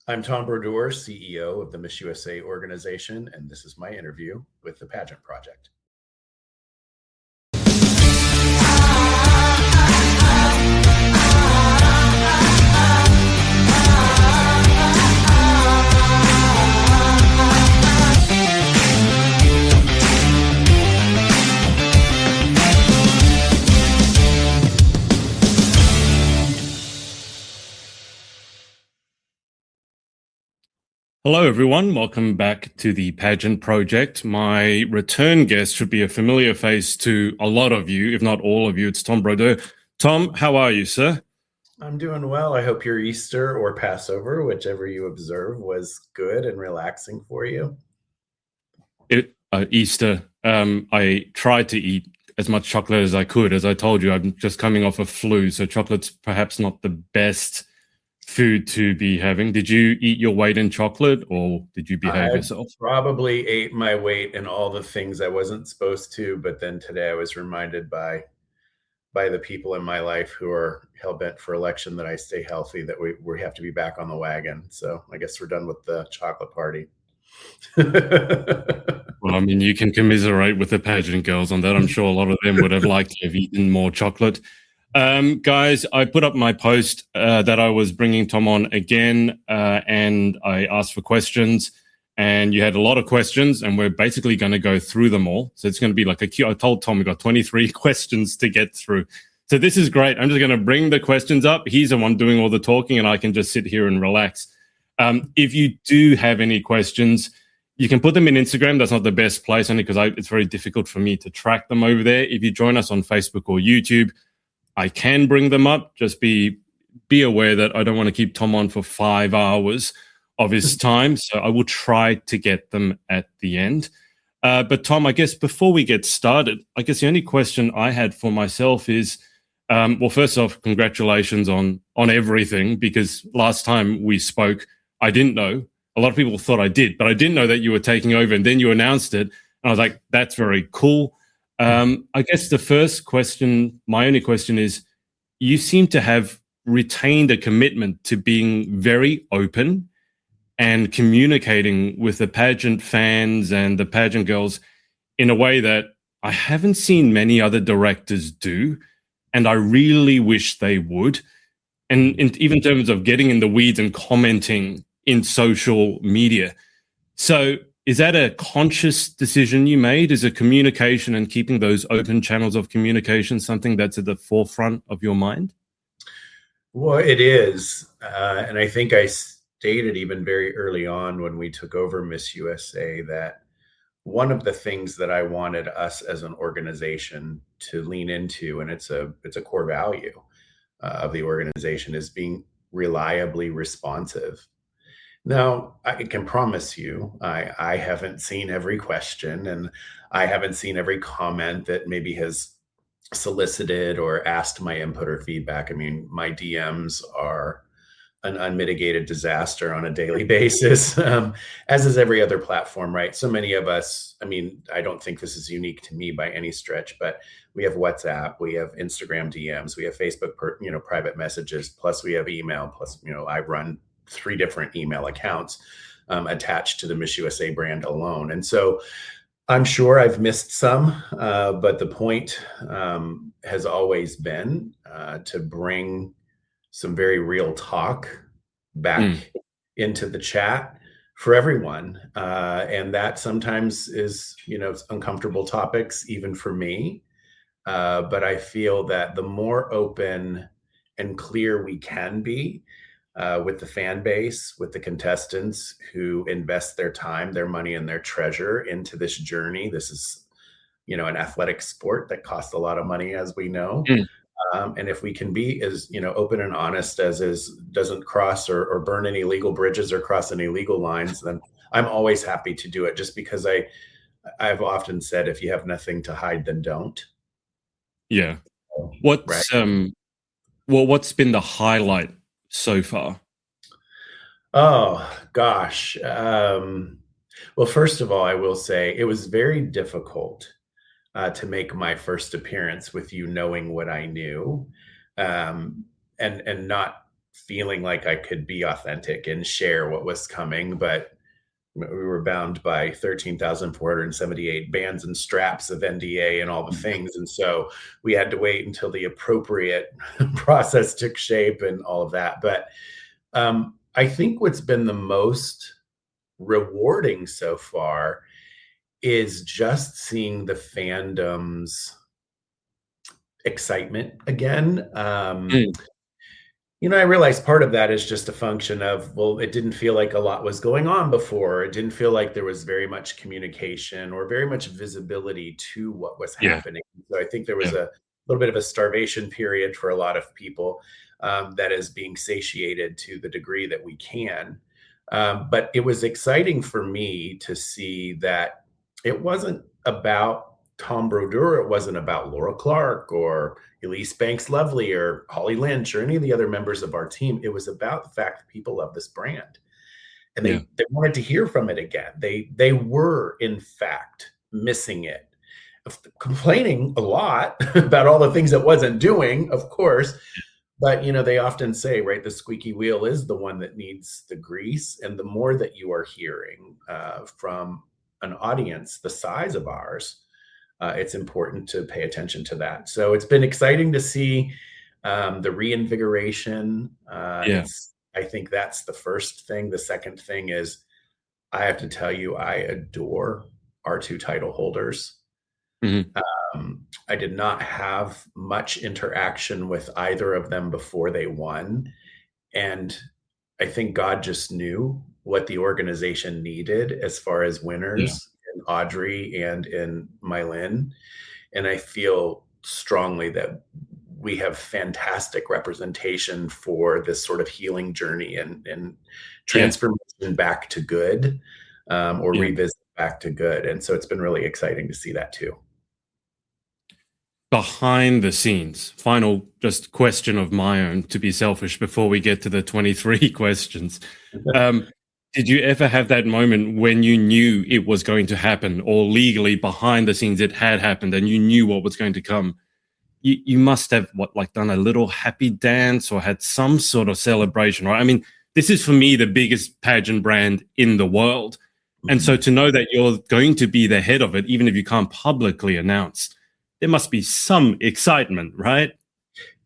I'm Thom Brodeur, CEO of the Miss USA organization, and this is my interview with the Pageant Project. Hello, everyone. Welcome back to the Pageant Project. My return guest should be a familiar face to a lot of you, if not all of you. It's Thom Brodeur. Thom, how are you, sir? I'm doing well. I hope your Easter or Passover, whichever you observe, was good and relaxing for you. Easter, I tried to eat as much chocolate as I could. As I told you, I'm just coming off a flu, so chocolate's perhaps not the best food to be having. Did you eat your weight in chocolate, or did you behave yourself? Probably ate my weight in all the things I wasn't supposed to, but then today I was reminded by the people in my life who are hell-bent for election that I stay healthy, that we have to be back on the wagon. So I guess we're done with the chocolate party. Well, I mean, you can commiserate with the pageant girls on that. I'm sure a lot of them would have liked to have eaten more chocolate. Guys, I put up my post that I was bringing Thom on again, and I asked for questions, and you had a lot of questions, and we're basically going to go through them all. So it's going to be like a queue. I told Thom we got 23 questions to get through. So this is great. I'm just going to bring the questions up. He's the one doing all the talking, and I can just sit here and relax. If you do have any questions, you can put them in Instagram. That's not the best place, only because it's very difficult for me to track them over there. If you join us on Facebook or YouTube, I can bring them up. Just be aware that I don't want to keep Thom on for 5 hours of his time. So I will try to get them at the end. But Thom, I guess before we get started, I guess the only question I had for myself is, well, first off, congratulations on everything, because last time we spoke, I didn't know. A lot of people thought I did, but I didn't know that you were taking over, and then you announced it. And I was like, that's very cool. I guess the first question, my only question is, you seem to have retained a commitment to being very open and communicating with the pageant fans and the pageant girls in a way that I haven't seen many other directors do, and I really wish they would. And even in terms of getting in the weeds and commenting in social media. So is that a conscious decision you made? Is a communication and keeping those open channels of communication something that's at the forefront of your mind? Well, it is. And I think I stated even very early on when we took over Miss USA that one of the things that I wanted us as an organization to lean into, and it's a core value of the organization, is being reliably responsive. Now, I can promise you, I haven't seen every question, and I haven't seen every comment that maybe has solicited or asked my input or feedback. I mean, my DMs are an unmitigated disaster on a daily basis, as is every other platform, right? So many of us, I mean, I don't think this is unique to me by any stretch, but we have WhatsApp, we have Instagram DMs, we have Facebook, private messages, plus we have email, plus, I run 3 different email accounts attached to the Miss USA brand alone. And so I'm sure I've missed some, but the point has always been to bring some very real talk back into the chat for everyone. And that sometimes is, uncomfortable topics, even for me. But I feel that the more open and clear we can be, with the fan base, with the contestants who invest their time, their money, and their treasure into this journey. This is, an athletic sport that costs a lot of money, as we know. And if we can be as, open and honest doesn't cross or burn any legal bridges or cross any legal lines, then I'm always happy to do it, just because I've often said, if you have nothing to hide, then don't. Yeah. What's been the highlight so far? Oh, gosh. Well, first of all, I will say it was very difficult to make my first appearance with you knowing what I knew, and not feeling like I could be authentic and share what was coming, but we were bound by 13,478 bands and straps of NDA and all the things. And so we had to wait until the appropriate process took shape and all of that. But I think what's been the most rewarding so far is just seeing the fandom's excitement again. I realize part of that is just a function of, well, it didn't feel like a lot was going on before. It didn't feel like there was very much communication or very much visibility to what was happening. So I think there was a little bit of a starvation period for a lot of people that is being satiated to the degree that we can. But it was exciting for me to see that it wasn't about Thom Brodeur, it wasn't about Laura Clark or Elise Banks Lovely or Holly Lynch or any of the other members of our team. It was about the fact that people love this brand and they wanted to hear from it again. They were, in fact, missing it, complaining a lot about all the things it wasn't doing, of course. But, they often say, right, the squeaky wheel is the one that needs the grease. And the more that you are hearing from an audience the size of ours, it's important to pay attention to that. So it's been exciting to see the reinvigoration. I think that's the first thing. The second thing is, I have to tell you, I adore our two title holders. I did not have much interaction with either of them before they won. And I think God just knew what the organization needed as far as winners. Audrey and in Mylin. And I feel strongly that we have fantastic representation for this sort of healing journey and transformation back to good, or revisit back to good. And so it's been really exciting to see that too. Behind the scenes, final just question of my own, to be selfish before we get to the 23 questions. Did you ever have that moment when you knew it was going to happen, or legally behind the scenes it had happened and you knew what was going to come? You must have done a little happy dance or had some sort of celebration, right? I mean, this is for me the biggest pageant brand in the world. And so to know that you're going to be the head of it, even if you can't publicly announce, there must be some excitement, right?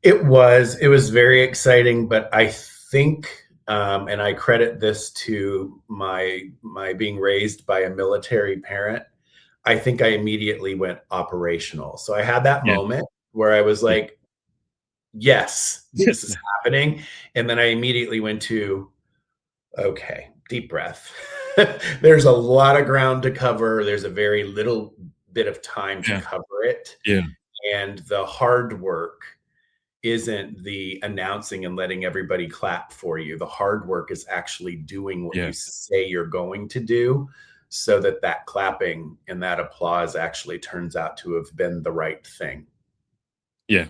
It was very exciting, but I think, and I credit this to my being raised by a military parent, I think I immediately went operational. So I had that moment where I was like, yes, this is happening. And then I immediately went to, okay, deep breath. There's a lot of ground to cover. There's a very little bit of time to cover it. And the hard work isn't the announcing and letting everybody clap for you. The hard work is actually doing what you say you're going to do, so that clapping and that applause actually turns out to have been the right thing. Yeah,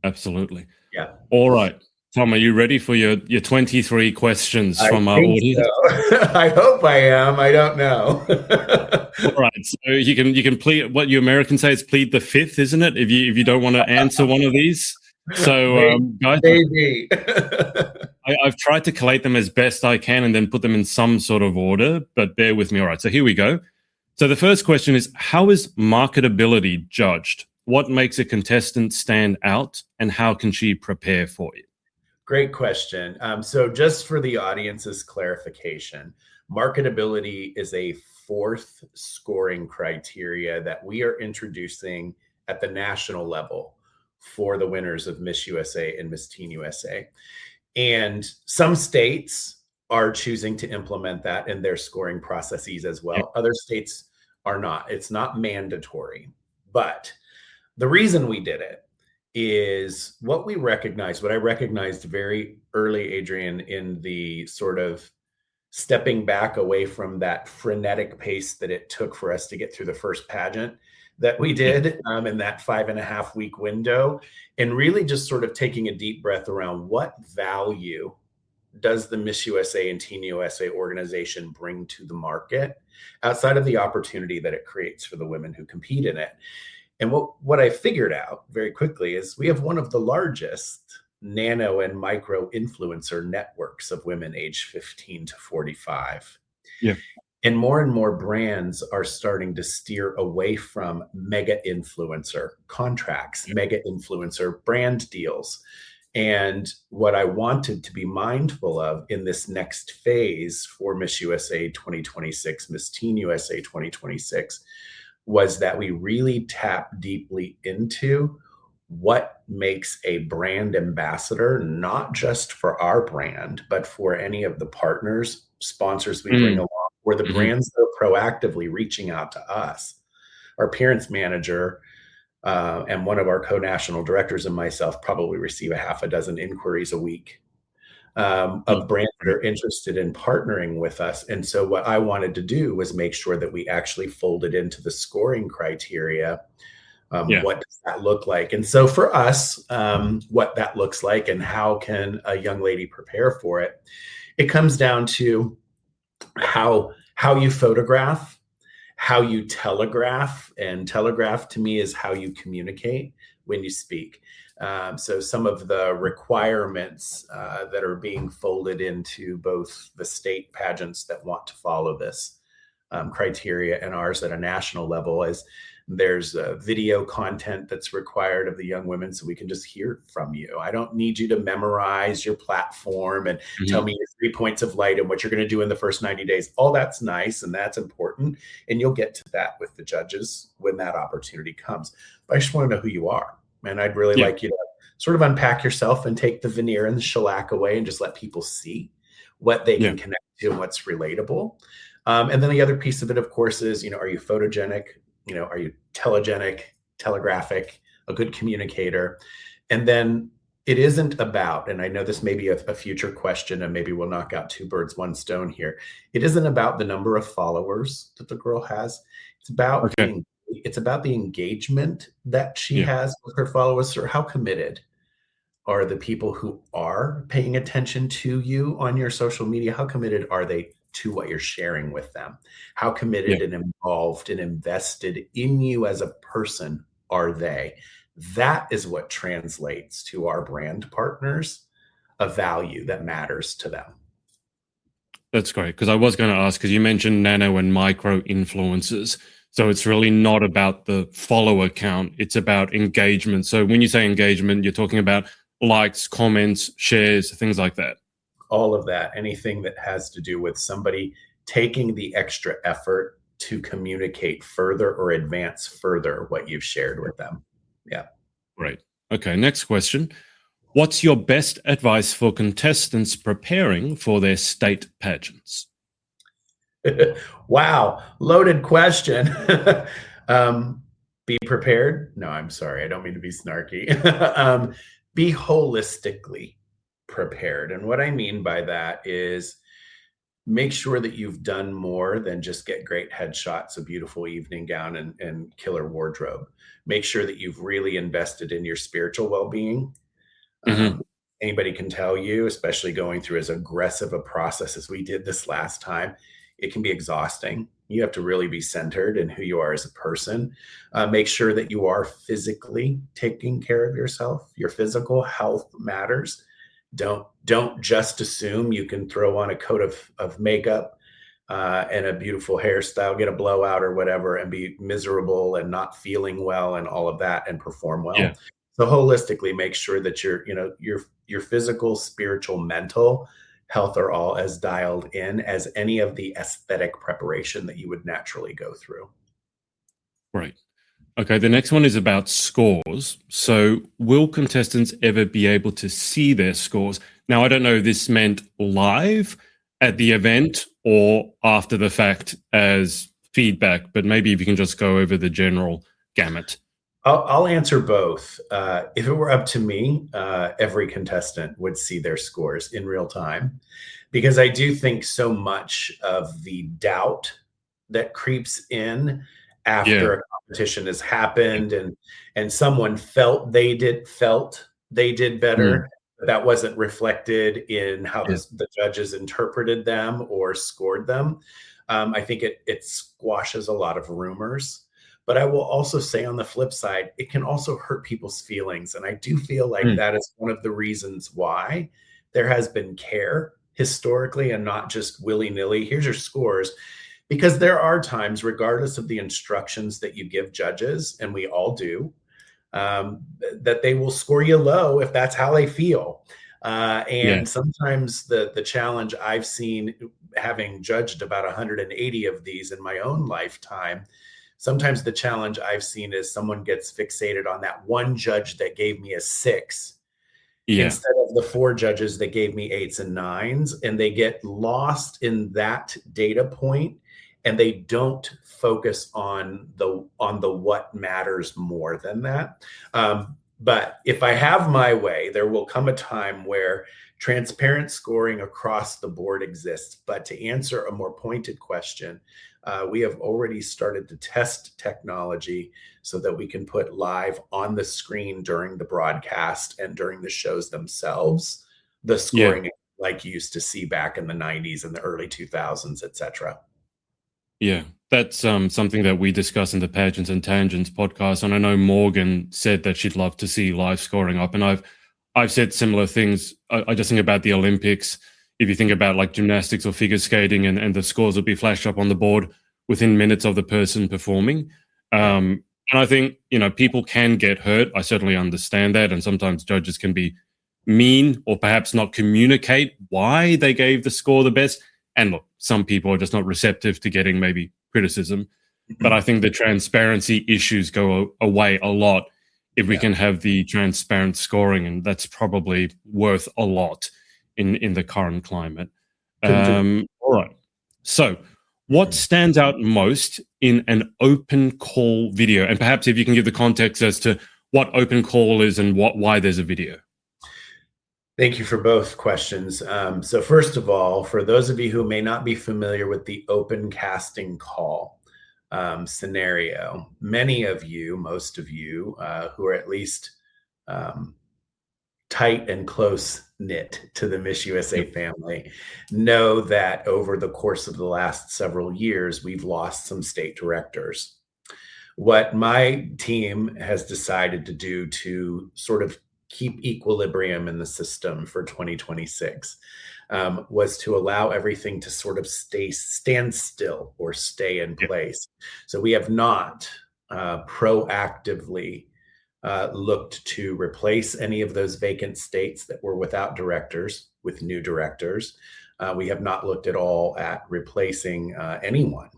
absolutely. Yeah. All right. Thom, are you ready for your 23 questions from our audience? So. I hope I am. I don't know. All right. So you can plead, what you Americans say is plead the fifth, isn't it? If you don't want to answer one of these. So guys, I've tried to collate them as best I can and then put them in some sort of order, but bear with me. All right. So here we go. So the first question is, how is marketability judged? What makes a contestant stand out, and how can she prepare for it? Great question. So just for the audience's clarification, marketability is a fourth scoring criteria that we are introducing at the national level for the winners of Miss USA and Miss Teen USA. And some states are choosing to implement that in their scoring processes as well. Other states are not. It's not mandatory. But the reason we did it is what I recognized very early, Adrian, in the sort of stepping back away from that frenetic pace that it took for us to get through the first pageant that we did in that 5.5 week window, and really just sort of taking a deep breath around what value does the Miss USA and Teen USA organization bring to the market outside of the opportunity that it creates for the women who compete in it. And what I figured out very quickly is we have one of the largest nano and micro influencer networks of women aged 15 to 45. Yeah. And more brands are starting to steer away from mega influencer contracts, mega influencer brand deals. And what I wanted to be mindful of in this next phase for Miss USA 2026, Miss Teen USA 2026, was that we really tap deeply into what makes a brand ambassador, not just for our brand, but for any of the partners, sponsors we bring Mm. along, or the Mhm. brands that are proactively reaching out to us. Our appearance manager and one of our co-national directors and myself probably receive a half a dozen inquiries a week Oh, of brands that great. are interested in partnering with us. And so what I wanted to do was make sure that we actually folded into the scoring criteria. Yeah. What does that look like? And so for us, what that looks like and how can a young lady prepare for it, it comes down to how you photograph, how you telegraph, and telegraph to me is how you communicate when you speak. So some of the requirements that are being folded into both the state pageants that want to follow this criteria and ours at a national level is there's video content that's required of the young women so we can just hear from you. I don't need you to memorize your platform and tell Mhm. me your 3 points of light and what you're going to do in the first 90 days. All that's nice and that's important. And you'll get to that with the judges when that opportunity comes. But I just want to know who you are. And I'd really Yeah. like you to sort of unpack yourself and take the veneer and the shellac away and just let people see what they Yeah. can connect to and what's relatable. And then the other piece of it, of course, is, are you photogenic? Are you telegenic, telegraphic, a good communicator? And then it isn't about, and I know this may be a future question, and maybe we'll knock out two birds, one stone here. It isn't about the number of followers that the girl has. Okay. It's about the engagement that she Yeah. has with her followers, or how committed are the people who are paying attention to you on your social media? How committed are they to what you're sharing with them? How Yeah. committed and involved and invested in you as a person are they? That is what translates to our brand partners a value that matters to them. That's great. Because I was going to ask, because you mentioned nano and micro influencers. So it's really not about the follower count, it's about engagement. So when you say engagement, you're talking about likes, comments, shares, things like that. All of that, anything that has to do with somebody taking the extra effort to communicate further or advance further what you've shared with them. Yeah. Great. Okay. Next question. What's your best advice for contestants preparing for their state pageants? Wow, loaded question. Be prepared. No, I'm sorry. I don't mean to be snarky. Be holistically prepared. And what I mean by that is make sure that you've done more than just get great headshots, a beautiful evening gown, and killer wardrobe. Make sure that you've really invested in your spiritual well being. Hmm. Anybody can tell you, especially going through as aggressive a process as we did this last time, it can be exhausting. You have to really be centered in who you are as a person. Make sure that you are physically taking care of yourself. Your physical health matters. Don't just assume you can throw on a coat of makeup and a beautiful hairstyle, get a blowout or whatever, and be miserable and not feeling well and all of that and perform Yeah. well. So holistically, make sure that your physical, spiritual, mental health are all as dialed in as any of the aesthetic preparation that you would naturally go through. Right. Okay. The next one is about scores. So, will contestants ever be able to see their scores? Now, I don't know if this meant live at the event or after the fact as feedback, but maybe if you can just go over the general gamut. I'll answer both. If it were up to me, every contestant would see their scores in real time because I do think so much of the doubt that creeps in Yeah. after a competition has Yeah. happened and someone felt they did Mm. better, but that wasn't reflected in how Yeah. the judges interpreted them or scored them. I think it squashes a lot of rumors. But I will also say on the flip side, it can also hurt people's feelings. And I do feel like Mm. that is one of the reasons why there has been care historically and not just willy nilly. Here's your scores. Because there are times, regardless of the instructions that you give judges, and we all do, that they will score you low if that's how they feel. Yeah. And sometimes the challenge I've seen, having judged about 180 of these in my own lifetime, sometimes the challenge I've seen is someone gets fixated on that one judge that gave me a 6 Yeah. instead of the 4 judges that gave me 8s and 9s, and they get lost in that data point, and they don't focus on the what matters more than that. But if I have my way, there will come a time where transparent scoring across the board exists. But to answer a more pointed question, we have already started to test technology so that we can put live on the screen during the broadcast and during the shows themselves the Yeah. scoring like you used to see back in the 90s and the early 2000s, etc. Yeah, that's something that we discuss in the Pageants and Tangents podcast. And I know Morgan said that she'd love to see live scoring up, and I've said similar things. I just think about the Olympics. If you think about like gymnastics or figure skating, and the scores will be flashed up on the board within minutes of the person performing. Yeah. And I think, people can get hurt. I certainly understand that, and sometimes judges can be mean or perhaps not communicate why they gave the score the best. And look, some people are just not receptive to getting maybe criticism. But I think the transparency issues go away a lot if we Yeah. can have the transparent scoring, and that's probably worth a lot in the current climate. Couldn't agree. All right. So, what stands out most in an open call video? And perhaps if you can give the context as to what open call is and why there's a video. Thank you for both questions. So first of all, for those of you who may not be familiar with the open casting call scenario, many of you, most of you who are at least tight and close knit to the Miss USA Yep. family know that over the course of the last several years, we've lost some state directors. What my team has decided to do to sort of keep equilibrium in the system for 2026 was to allow everything to sort of stand still or stay in Yep. place. So we have not proactively looked to replace any of those vacant states that were without directors with new directors. We have not looked at all at replacing anyone,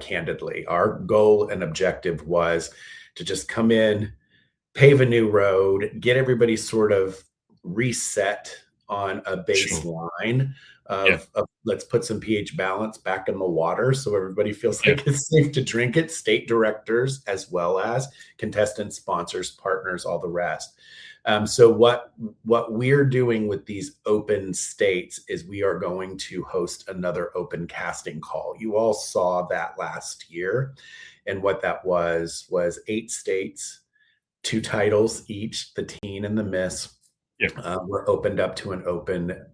candidly. Our goal and objective was to just come in, pave a new road, get everybody sort of reset on a Sure. baseline Yeah. of let's put some pH balance back in the water so everybody feels Yeah. like it's safe to drink it, state directors as well as contestants, sponsors, partners, all the rest. So what we're doing with these open states is we are going to host another open casting call. You all saw that last year, and what that was 8 states, 2 titles each, the teen and the miss, Yep. were opened up to an open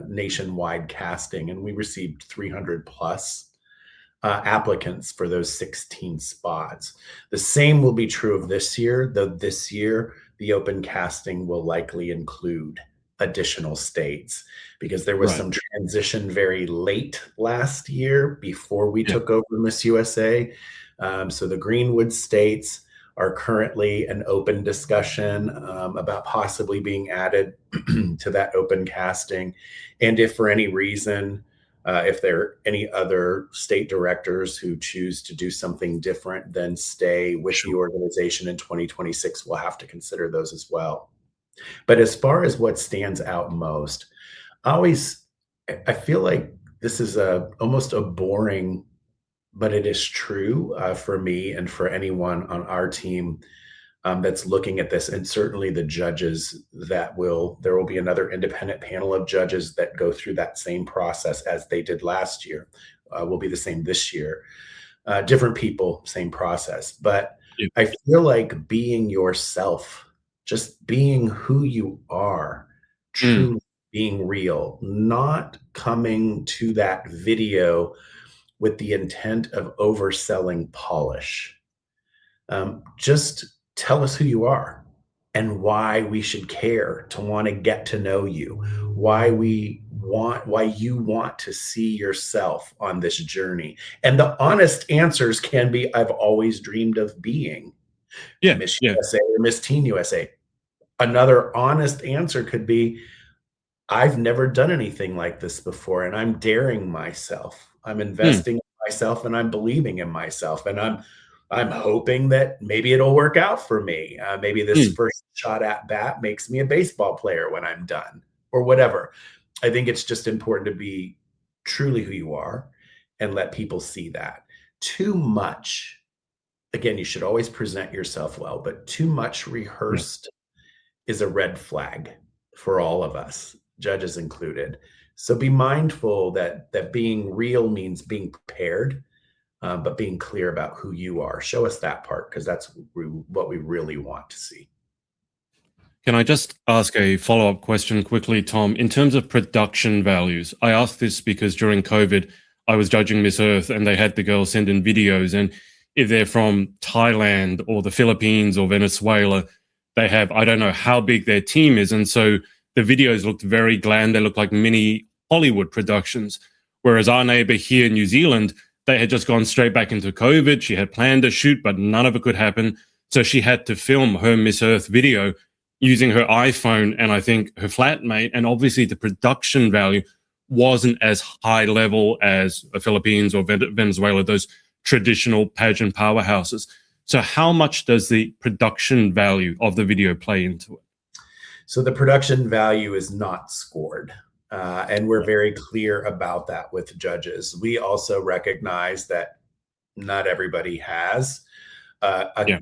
nationwide casting, and we received 300 plus applicants for those 16 spots. The same will be true of this year, though this year the open casting will likely include additional states because there was Right. some transition very late last year before we Yeah. took over Miss USA. So the Greenwood states are currently an open discussion about possibly being added to that open casting. And if for any reason, if there are any other state directors who choose to do something different than stay with the Sure. organization in 2026, we'll have to consider those as well. But as far as what stands out most, I feel like this is almost a boring, but it is true for me and for anyone on our team that's looking at this, and certainly the judges there will be another independent panel of judges that go through that same process as they did last year. Will be the same this year. Different people, same process. But Yeah. I feel like being yourself, just being who you are, Mm. truly being real, not coming to that video with the intent of overselling polish. Just tell us who you are and why we should care to want to get to know you, why you want to see yourself on this journey. And the honest answers can be, I've always dreamed of being Yeah, Miss yeah. USA or Miss Teen USA. Another honest answer could be, I've never done anything like this before, and I'm daring myself. I'm Mm, investing in myself, and I'm believing in myself, and I'm hoping that maybe it'll work out for me. Maybe this mm. first shot at bat makes me a baseball player when I'm done, or whatever. I think it's just important to be truly who you are and let people see that. Too much, again, you should always present yourself well, but too much Yeah. rehearsed is a red flag for all of us, judges included. So be mindful that being real means being prepared, but being clear about who you are. Show us that part because that's what we really want to see. Can I just ask a follow-up question quickly, Tom? In terms of production values, I ask this because during COVID, I was judging Miss Earth and they had the girls send in videos. And if they're from Thailand or the Philippines or Venezuela, they have, I don't know how big their team is. And so the videos looked very glam. They looked like mini Hollywood productions. Whereas our neighbor here in New Zealand, they had just gone straight back into COVID. She had planned a shoot, but none of it could happen. So she had to film her Miss Earth video using her iPhone and I think her flatmate. And obviously the production value wasn't as high level as the Philippines or Venezuela, those traditional pageant powerhouses. So how much does the production value of the video play into it? So the production value is not scored. And we're very clear about that with judges. We also recognize that not everybody has Yeah,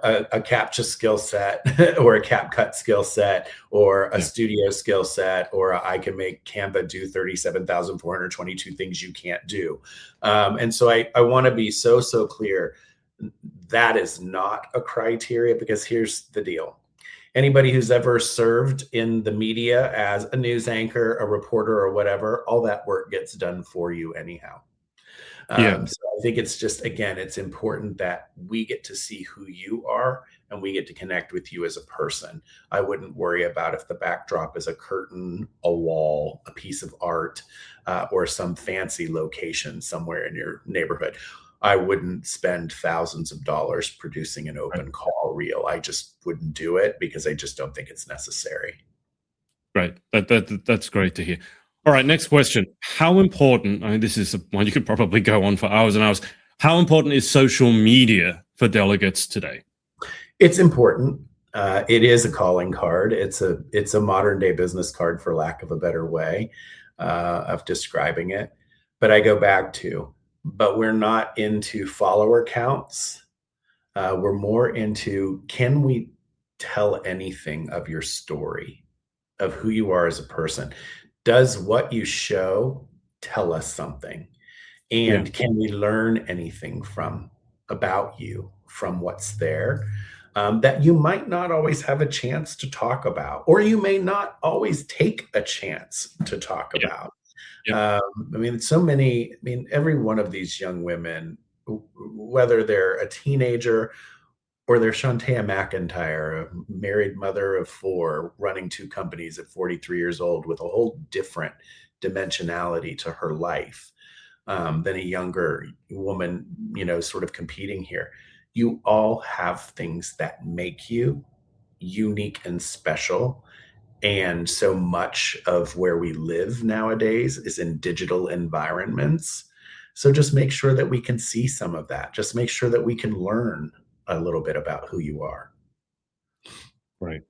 a captcha skill set or a cap cut skill set or a yeah, studio skill set or I can make Canva do 37,422 things you can't do. And so I want to be so clear. That is not a criteria because here's the deal. Anybody who's ever served in the media as a news anchor, a reporter, or whatever, all that work gets done for you anyhow. yeah. So I think it's just, again, it's important that we get to see who you are and we get to connect with you as a person. I wouldn't worry about if the backdrop is a curtain, a wall, a piece of art, or some fancy location somewhere in your neighborhood. I wouldn't spend thousands of dollars producing an Right. open call reel. I just wouldn't do it because I just don't think it's necessary. Great. That's great to hear. All right, next question. How important, I mean, this is one you could probably go on for hours and hours. How important is social media for delegates today? It's important. It is a calling card. It's a modern day business card, for lack of a better way of describing it. But I go back to, but we're not into follower counts. We're more into, can we tell anything of your story, of who you are as a person? Does what you show tell us something? Yeah, And can we learn anything from about you from what's there that you might not always have a chance to talk about, or you may not always take a chance to talk yeah, about? yeah, I mean, so many, I mean, every one of these young women, whether they're a teenager or they're Shantea McIntyre, a married mother of four, running two companies at 43 years old with a whole different dimensionality to her life than a younger woman, sort of competing here. You all have things that make you unique and special. And so much of where we live nowadays is in digital environments. So just make sure that we can see some of that. Just make sure that we can learn a little bit about who you are. right.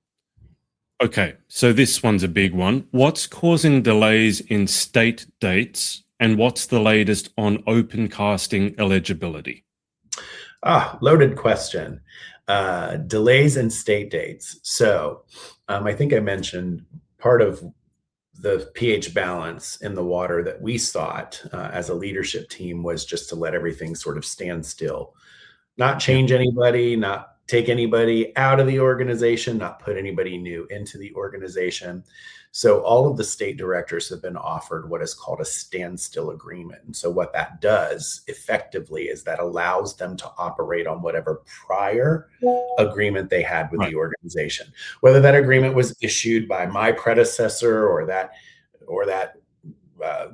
Okay, so this one's a big one. What's causing delays in state dates, and what's the latest on open casting eligibility? Loaded question. Delays in state dates. So I think I mentioned part of the pH balance in the water that we sought as a leadership team was just to let everything sort of stand still, not Yeah, change anybody, not take anybody out of the organization, not put anybody new into the organization. So all of the state directors have been offered what is called a standstill agreement. And so what that does effectively is that allows them to operate on whatever prior agreement they had with Right. the organization. Whether that agreement was issued by my predecessor or that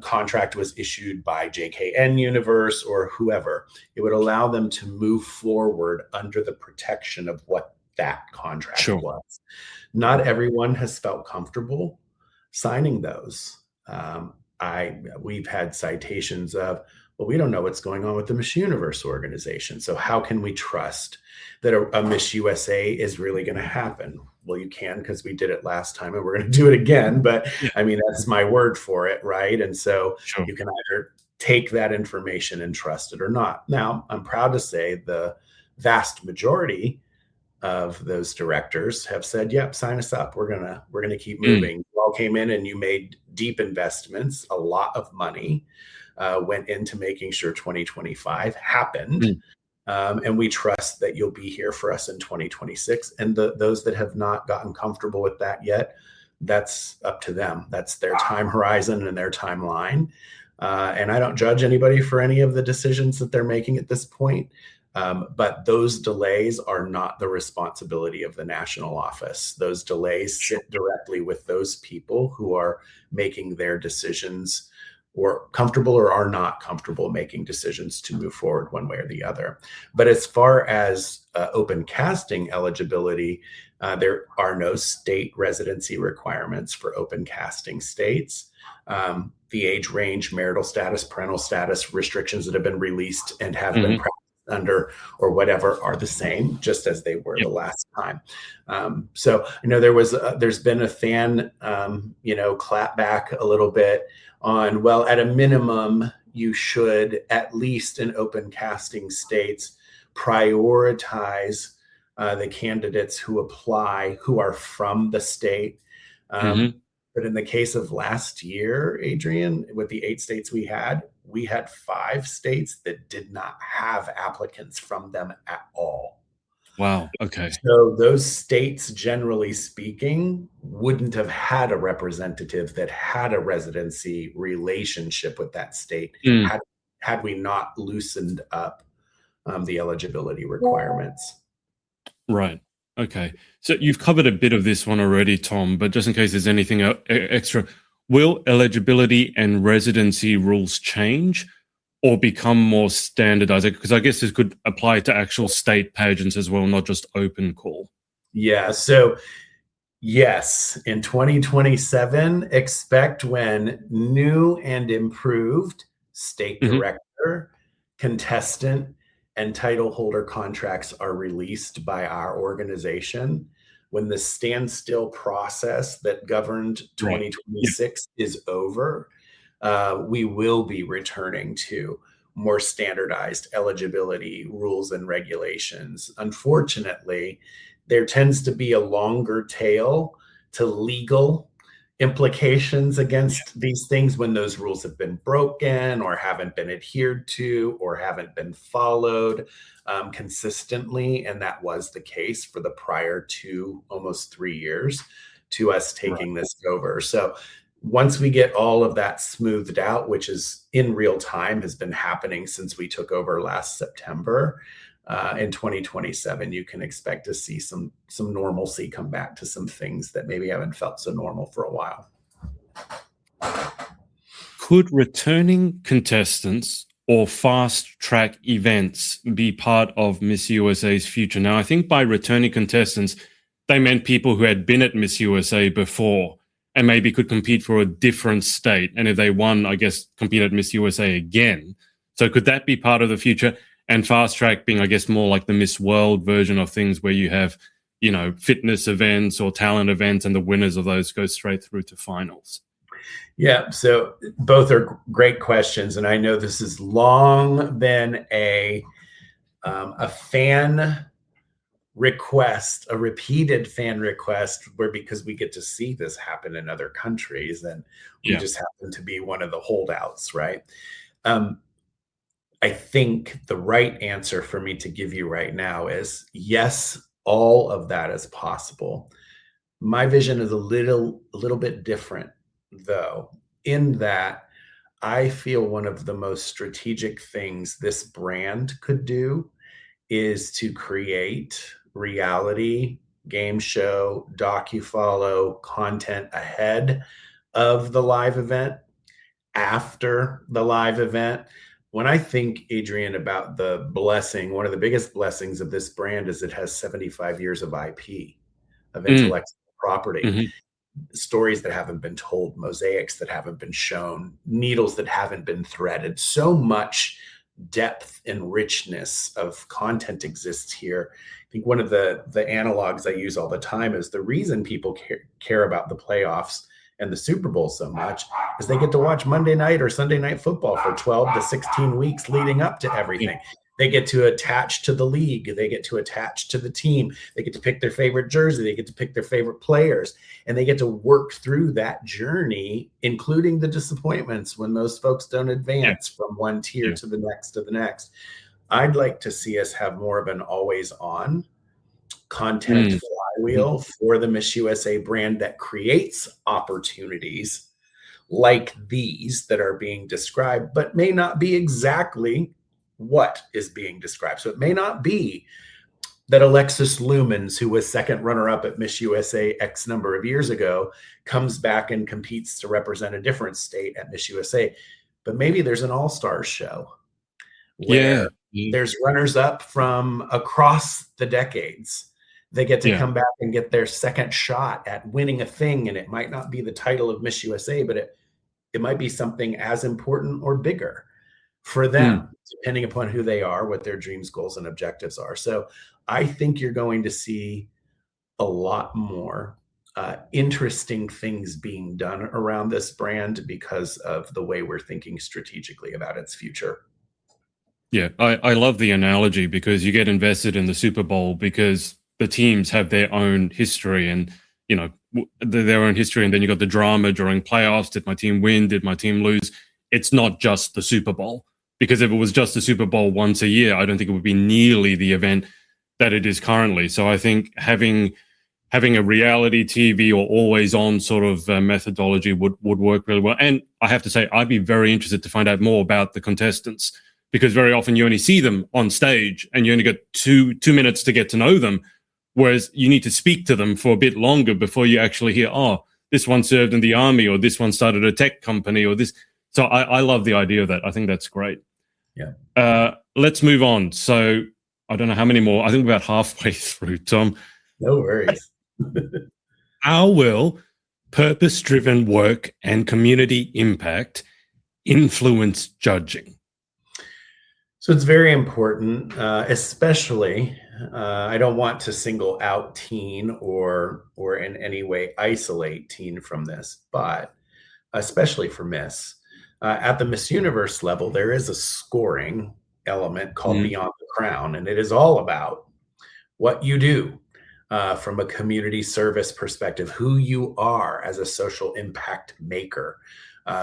contract was issued by JKN Universe or whoever, it would allow them to move forward under the protection of what that contract Sure. was. Not everyone has felt comfortable signing those. We've had citations of, well, we don't know what's going on with the Miss Universe organization. So how can we trust that a Miss USA is really going to happen? Well, you can, because we did it last time and we're going to do it again. But Yeah. I mean, that's my word for it, right? And so Sure. you can either take that information and trust it or not. Now, I'm proud to say the vast majority of those directors have said, yep, sign us up. We're gonna keep moving. You all came in and you made deep investments. A lot of money went into making sure 2025 happened. And we trust that you'll be here for us in 2026. And those that have not gotten comfortable with that yet, that's up to them. That's their time horizon and their timeline. And I don't judge anybody for any of the decisions that they're making at this point. But those delays are not the responsibility of the national office. Those delays sit directly with those people who are making their decisions or comfortable or are not comfortable making decisions to move forward one way or the other. But as far as open casting eligibility, there are no state residency requirements for open casting states. The age range, marital status, parental status restrictions that have been released and have been practiced under or whatever are the same, just as they were the last time. So I know there's been a fan, clap back a little bit on, well, at a minimum, you should, at least in open casting states, prioritize the candidates who apply who are from the state. But in the case of last year, Adrian, with the 8 states we had 5 states that did not have applicants from them at all. Wow. Okay. So those states, generally speaking, wouldn't have had a representative that had a residency relationship with that state had we not loosened up the eligibility requirements. Right. Okay. So you've covered a bit of this one already, Thom, but just in case there's anything extra, will eligibility and residency rules change or become more standardized? Because I guess this could apply to actual state pageants as well, not just open call. Yeah. So yes, in 2027, expect when new and improved state director, contestant, and title holder contracts are released by our organization, when the standstill process that governed 2026 is over, we will be returning to more standardized eligibility rules and regulations. Unfortunately, there tends to be a longer tail to legal implications against these things when those rules have been broken or haven't been adhered to or haven't been followed consistently. And that was the case for the prior 2, almost 3 years to us taking this over. So once we get all of that smoothed out, which is in real time, has been happening since we took over last September, in 2027, you can expect to see some normalcy come back to some things that maybe haven't felt so normal for a while. Could returning contestants or fast track events be part of Miss USA's future? Now, I think by returning contestants, they meant people who had been at Miss USA before and maybe could compete for a different state. And if they won, I guess, compete at Miss USA again. So could that be part of the future? And fast track being, I guess, more like the Miss World version of things where you have, fitness events or talent events, and the winners of those go straight through to finals. Yeah, so both are great questions. And I know this has long been a fan request, a repeated fan request, because we get to see this happen in other countries. And we just happen to be one of the holdouts, right? I think the right answer for me to give you right now is yes, all of that is possible. My vision is a little bit different, though, in that I feel one of the most strategic things this brand could do is to create reality, game show, docu-follow content ahead of the live event, after the live event. When I think, Adrian, about the blessing, one of the biggest blessings of this brand is it has 75 years of IP, of Mm, intellectual property, mhm. stories that haven't been told, mosaics that haven't been shown, needles that haven't been threaded. So much depth and richness of content exists here. I think one of the analogs I use all the time is the reason people care about the playoffs and the Super Bowl so much is they get to watch Monday night or Sunday night football for 12 to 16 weeks leading up to Yeah, everything. They get to attach to the league. They get to attach to the team. They get to pick their favorite jersey. They get to pick their favorite players. And they get to work through that journey, including the disappointments when those folks don't yeah, advance from one tier yeah. to the next to the next. I'd like to see us have more of an always on content Mm, mhm. flywheel for the Miss USA brand that creates opportunities like these that are being described, but may not be exactly what is being described. So it may not be that Alexis Lumens, who was second runner up at Miss USA X number of years ago, comes back and competes to represent a different state at Miss USA. But maybe there's an all stars show Yeah, where yeah, there's runners up from across the decades. They get to yeah. come back and get their second shot at winning a thing. And it might not be the title of Miss USA, but it might be something as important or bigger for Mm, them, depending upon who they are, what their dreams, goals, and objectives are. So I think you're going to see a lot more interesting things being done around this brand because of the way we're thinking strategically about its future. yeah. I love the analogy because you get invested in the Super Bowl because the teams have their own history and, their own history. And then you got the drama during playoffs. Did my team win? Did my team lose? It's not just the Super Bowl because if it was just the Super Bowl once a year, I don't think it would be nearly the event that it is currently. So I think having a reality TV or always on sort of methodology would work really well. And I have to say, I'd be very interested to find out more about the contestants because very often you only see them on stage and you only get two minutes to get to know them. Whereas you need to speak to them for a bit longer before you actually hear, oh, this one served in the army or this one started a tech company or this. So I love the idea of that. I think that's great. Yeah. Let's move on. So I don't know how many more. I think we're about halfway through, Tom. No worries. How will purpose driven work and community impact influence judging? So it's very important, especially. I don't want to single out teen or in any way isolate teen from this, but especially for Miss. At the Miss Universe level, there is a scoring element called Mm, Beyond the Crown, and it is all about what you do from a community service perspective, who you are as a social impact maker,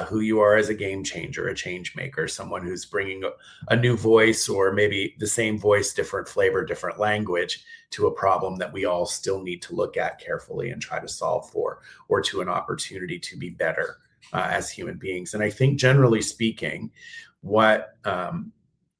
who you are as a game changer, a change maker, someone who's bringing a new voice or maybe the same voice, different flavor, different language to a problem that we all still need to look at carefully and try to solve for, or to an opportunity to be better as human beings. And I think, generally speaking, what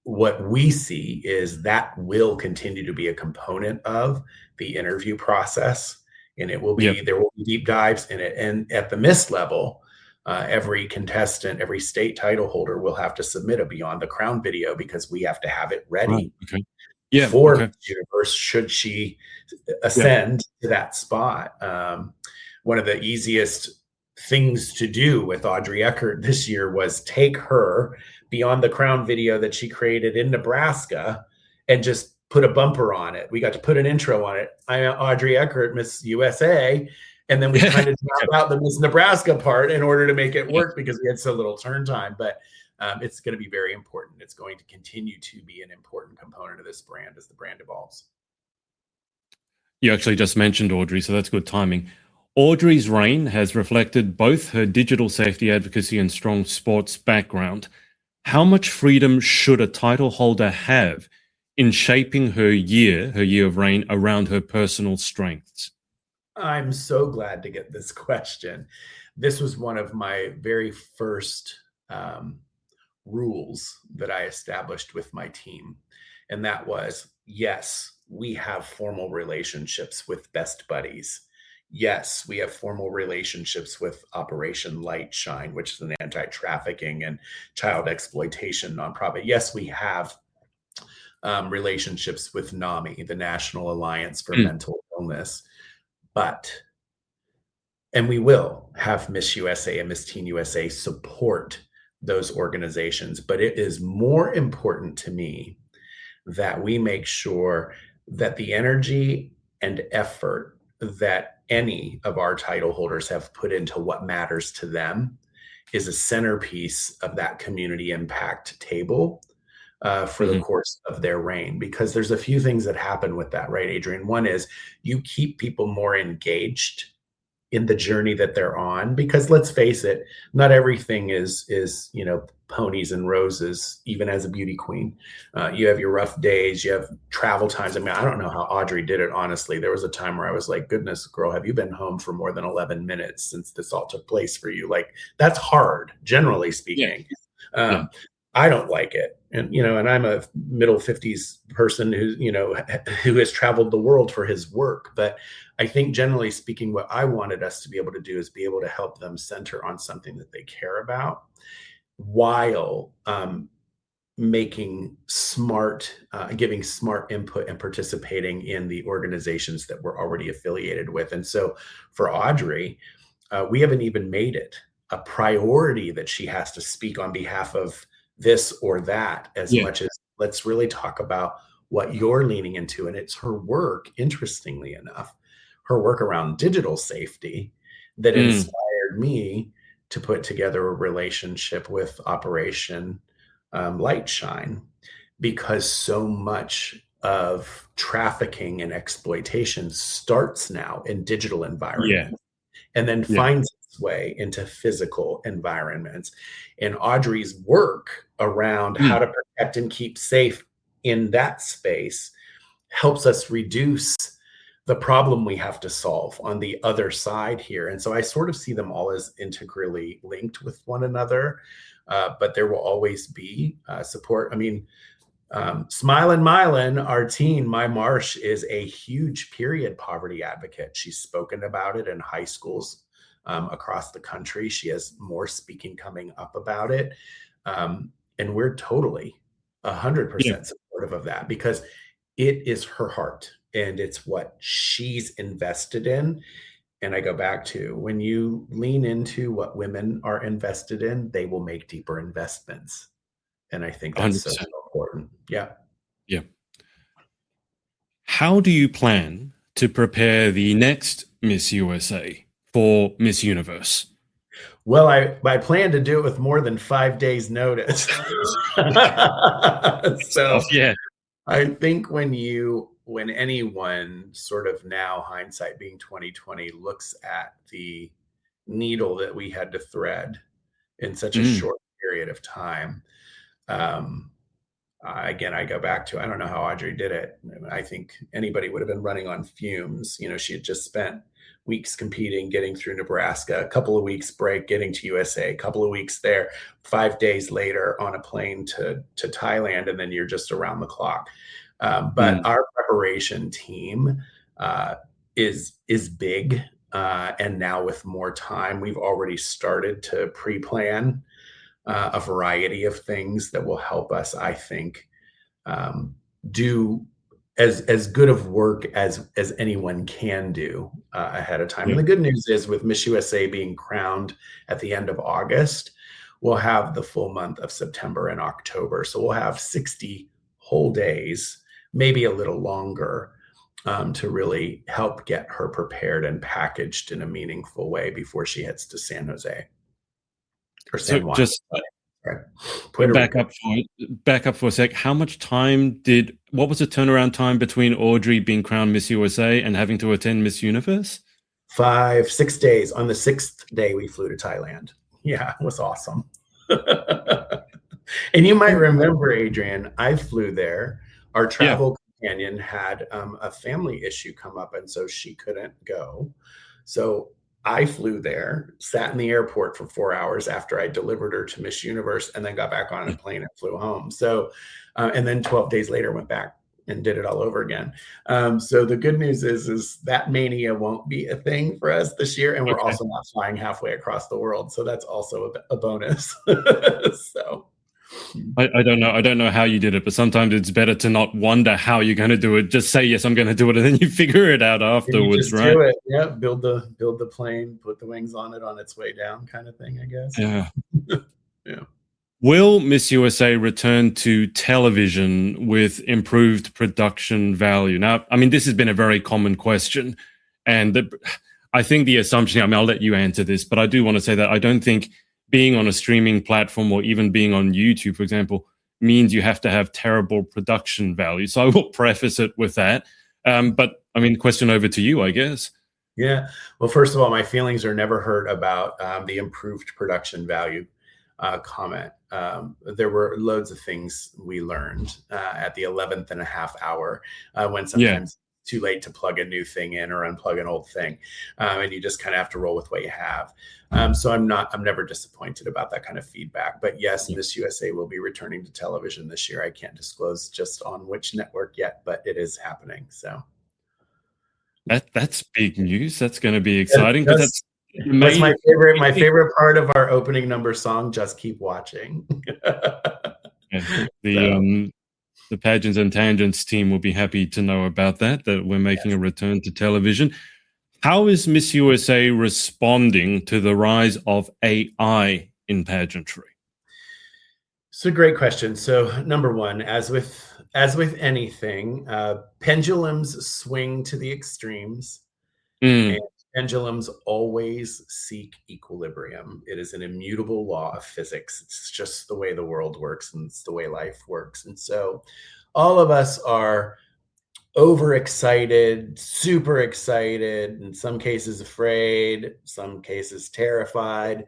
what we see is that will continue to be a component of the interview process, and yep. there will be deep dives in it. And at the Miss level, every contestant, every state title holder will have to submit a Beyond the Crown video because we have to have it Right. ready Okay. Yeah. for Okay. Miss Universe should she Yeah. ascend to that spot. One of the easiest things to do with Audrey Eckert this year was take her Beyond the Crown video that she created in Nebraska and just put a bumper on it. We got to put an intro on it. I am Audrey Eckert, Miss USA. And then we Yeah. kind of dropped out the Miss Nebraska part in order to make it Yeah. work because we had so little turn time. But it's going to be very important. It's going to continue to be an important component of this brand as the brand evolves. You actually just mentioned Audrey, so that's good timing. Audrey's reign has reflected both her digital safety advocacy and strong sports background. How much freedom should a title holder have in shaping her year of reign around her personal strengths? I'm so glad to get this question. This was one of my very first um, rules that I established with my team. And that was, yes, we have formal relationships with Best Buddies. Yes, we have formal relationships with Operation Light Shine, which is an anti-trafficking and child exploitation nonprofit. Yes, we have relationships with NAMI, the National Alliance for Mm, Mental Illness. But, and we will have Miss USA and Miss Teen USA support those organizations. But it is more important to me that we make sure that the energy and effort that any of our title holders have put into what matters to them is a centerpiece of that community impact table for the mhm. course of their reign. Because there's a few things that happen with that, right, Adrian? One is you keep people more engaged in the journey that they're on, because let's face it, not everything is ponies and roses. Even as a beauty queen, you have your rough days, you have travel times. I mean, I don't know how Audrey did it, honestly. There was a time where I was like, goodness, girl, have you been home for more than 11 minutes since this all took place for you? Like, that's hard, generally Yeah, speaking. yeah, um, I don't like it. And I'm a middle 50s person who has traveled the world for his work. But I think generally speaking, what I wanted us to be able to do is be able to help them center on something that they care about, while giving smart input and participating in the organizations that we're already affiliated with. And so for Audrey, we haven't even made it a priority that she has to speak on behalf of this or that, as yeah. much as let's really talk about what you're leaning into. And it's her work, interestingly enough, her work around digital safety that Mm, inspired me to put together a relationship with Operation Light Shine, because so much of trafficking and exploitation starts now in digital yeah, environments and then yeah. finds its way into physical environments. And Audrey's work around how Mm, to protect and keep safe in that space helps us reduce the problem we have to solve on the other side here. And so I sort of see them all as integrally linked with one another, but there will always be support. I mean, Smilin' Mylin, our teen, My Marsh, is a huge period poverty advocate. She's spoken about it in high schools across the country. She has more speaking coming up about it. And we're totally yeah, 100% supportive of that, because it is her heart and it's what she's invested in. And I go back to, when you lean into what women are invested in, they will make deeper investments. And I think that's so, 100%. so important. Yeah. Yeah. How do you plan to prepare the next Miss USA for Miss Universe? Well, I plan to do it with more than 5 days notice. Stuff, So yeah. I think when anyone, sort of now hindsight being 2020, looks at the needle that we had to thread in such a Mm, short period of time, um, again, I go back to, I don't know how Audrey did it. I think anybody would have been running on fumes. She had just spent weeks competing, getting through Nebraska, a couple of weeks break, getting to USA, a couple of weeks there, 5 days later on a plane to Thailand, and then you're just around the clock. But mm, our preparation team is big, and now with more time, we've already started to pre-plan a variety of things that will help us, I think, um, do as good of work as anyone can do ahead of time. yeah. And the good news is, with Miss USA being crowned at the end of August, we'll have the full month of September and October. So we'll have 60 whole days, maybe a little longer, to really help get her prepared and packaged in a meaningful way before she heads to San Jose or So San Juan, just right? Puerto back Rico. up for a sec. How much time what was the turnaround time between Audrey being crowned Miss USA and having to attend Miss Universe? 6 days. On the sixth day, we flew to Thailand. Yeah, it was awesome. And you might Oh, remember, Adrian, I flew there. Our yeah. travel companion had a family issue come up, and so she couldn't go. So I flew there, sat in the airport for 4 hours after I delivered her to Miss Universe, and then got back on a plane and flew home. So, and then 12 days later went back and did it all over again. So the good news is that mania won't be a thing for us this year, and we're Okay. also not flying halfway across the world, so that's also a bonus. So. I don't know. I don't know how you did it, but sometimes it's better to not wonder how you're going to do it. Just say yes, I'm going to do it, and then you figure it out And you afterwards, just right? do it. Yeah, build the plane, put the wings on it on its way down, kind of thing, I guess. Yeah. Yeah. Will Miss USA return to television with improved production value? Now, I mean, this has been a very common question, and I think the assumption. I mean, I'll let you answer this, but I do want to say that I don't think being on a streaming platform or even being on YouTube, for example, means you have to have terrible production value. So I will preface it with that. But I mean, question over to you, I guess. Yeah. Well, first of all, my feelings are never hurt about the improved production value comment. There were loads of things we learned at the 11th and a half hour when Yeah, sometimes it's too late to plug a new thing in or unplug an old thing. And you just kind of have to roll with what you have. So I'm never disappointed about that kind of feedback. But yes, yeah. Miss USA will be returning to television this year. I can't disclose just on which network yet, but it is happening. So. That's big news. That's going to be exciting. But Just that's That's my may favorite. My favorite part of our opening number song. Just keep watching. yeah, So the Pageants and Tangents team will be happy to know about that. That we're making a yes. return to television. How is Miss USA responding to the rise of AI in pageantry? It's a great question. So number one, as with anything, pendulums swing to the extremes, and Mm, pendulums always seek equilibrium. It is an immutable law of physics. It's just the way the world works, and it's the way life works. And so, all of us are overexcited, super excited, in some cases afraid, some cases terrified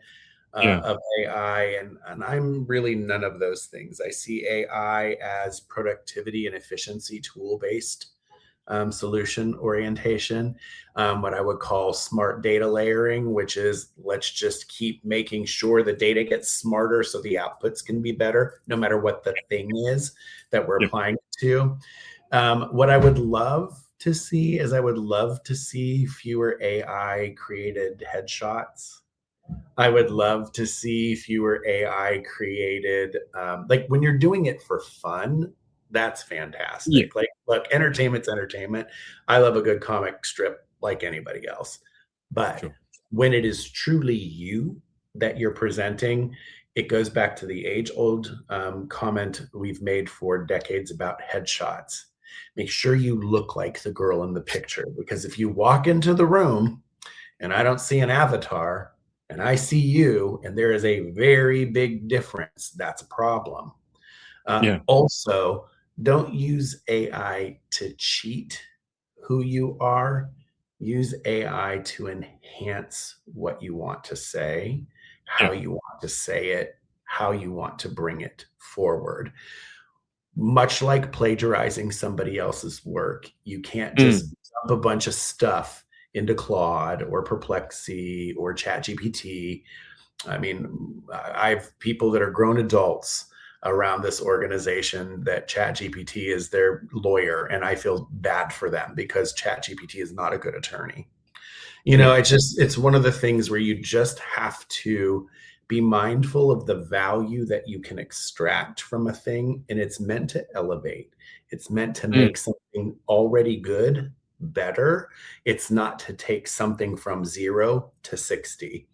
yeah, of AI. And I'm really none of those things. I see AI as productivity and efficiency tool based solution orientation, what I would call smart data layering, which is let's just keep making sure the data gets smarter so the outputs can be better, no matter what the thing is that we're yeah, applying it to. What I would love to see is I would love to see fewer AI created headshots. I would love to see fewer AI created, like when you're doing it for fun, that's yeah, fantastic. Like, look, entertainment's entertainment. I love a good comic strip like anybody else. But sure. when it is truly you that you're presenting, it goes back to the age old comment we've made for decades about headshots. Make sure you look like the girl in the picture, because if you walk into the room and I don't see an avatar and I see you, and there is a very big difference, that's a problem. Yeah, Also, don't use AI to cheat who you are. Use AI to enhance what you want to say, how yeah, you want to say it, how you want to bring it forward. Much like plagiarizing somebody else's work, you can't mm, just dump a bunch of stuff into Claude or Perplexity or ChatGPT. I mean, I have people that are grown adults around this organization that ChatGPT is their lawyer, and I feel bad for them because ChatGPT is not a good attorney. yeah, It's one of the things where you just have to be mindful of the value that you can extract from a thing, and it's meant to elevate. It's meant to mm, make something already good better. It's not to take something from 0 to 60. yeah,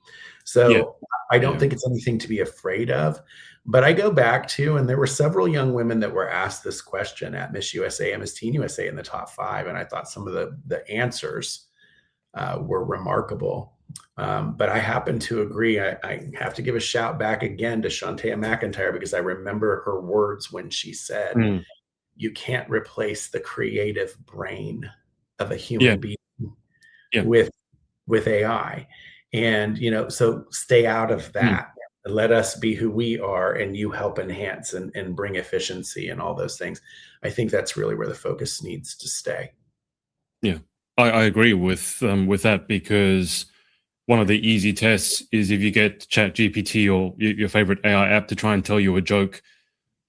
So I don't yeah. think it's anything to be afraid of. But I go back to, and there were several young women that were asked this question at Miss USA and Miss Teen USA in the top 5, and I thought some of the answers were remarkable. But I happen to agree. I have to give a shout back again to Shantea McIntyre, because I remember her words when she said, Mm, "You can't replace the creative brain of a yeah, human being yeah, with AI." And so stay out of mm, that. let us be who we are, and you help enhance and bring efficiency and all those things. I think that's really where the focus needs to stay. Yeah, I agree with that, because one of the easy tests is if you get Chat GPT or your favorite AI app to try and tell you a joke,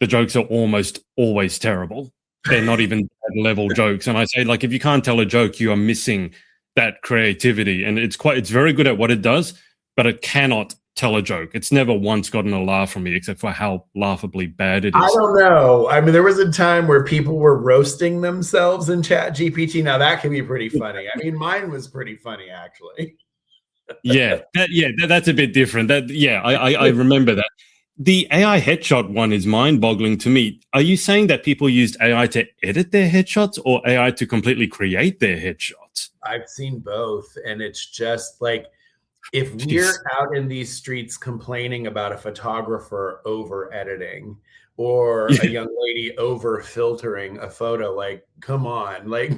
the jokes are almost always terrible. They're not even level jokes. And I say, like, if you can't tell a joke, you are missing that creativity. And it's very good at what it does, but it cannot tell a joke. It's never once gotten a laugh from me, except for how laughably bad it I is. don't know. I mean, there was a time where people were roasting themselves in Chat GPT. Now that can be pretty funny. I mean, mine was pretty funny, actually. That's a bit different. I remember that. The AI headshot one is mind-boggling to me. Are you saying that people used AI to edit their headshots or AI to completely create their headshots? I've seen both, and it's just like, if Jeez. we're out in these streets complaining about a photographer over editing or a Yeah, young lady over filtering a photo, like, come on, like,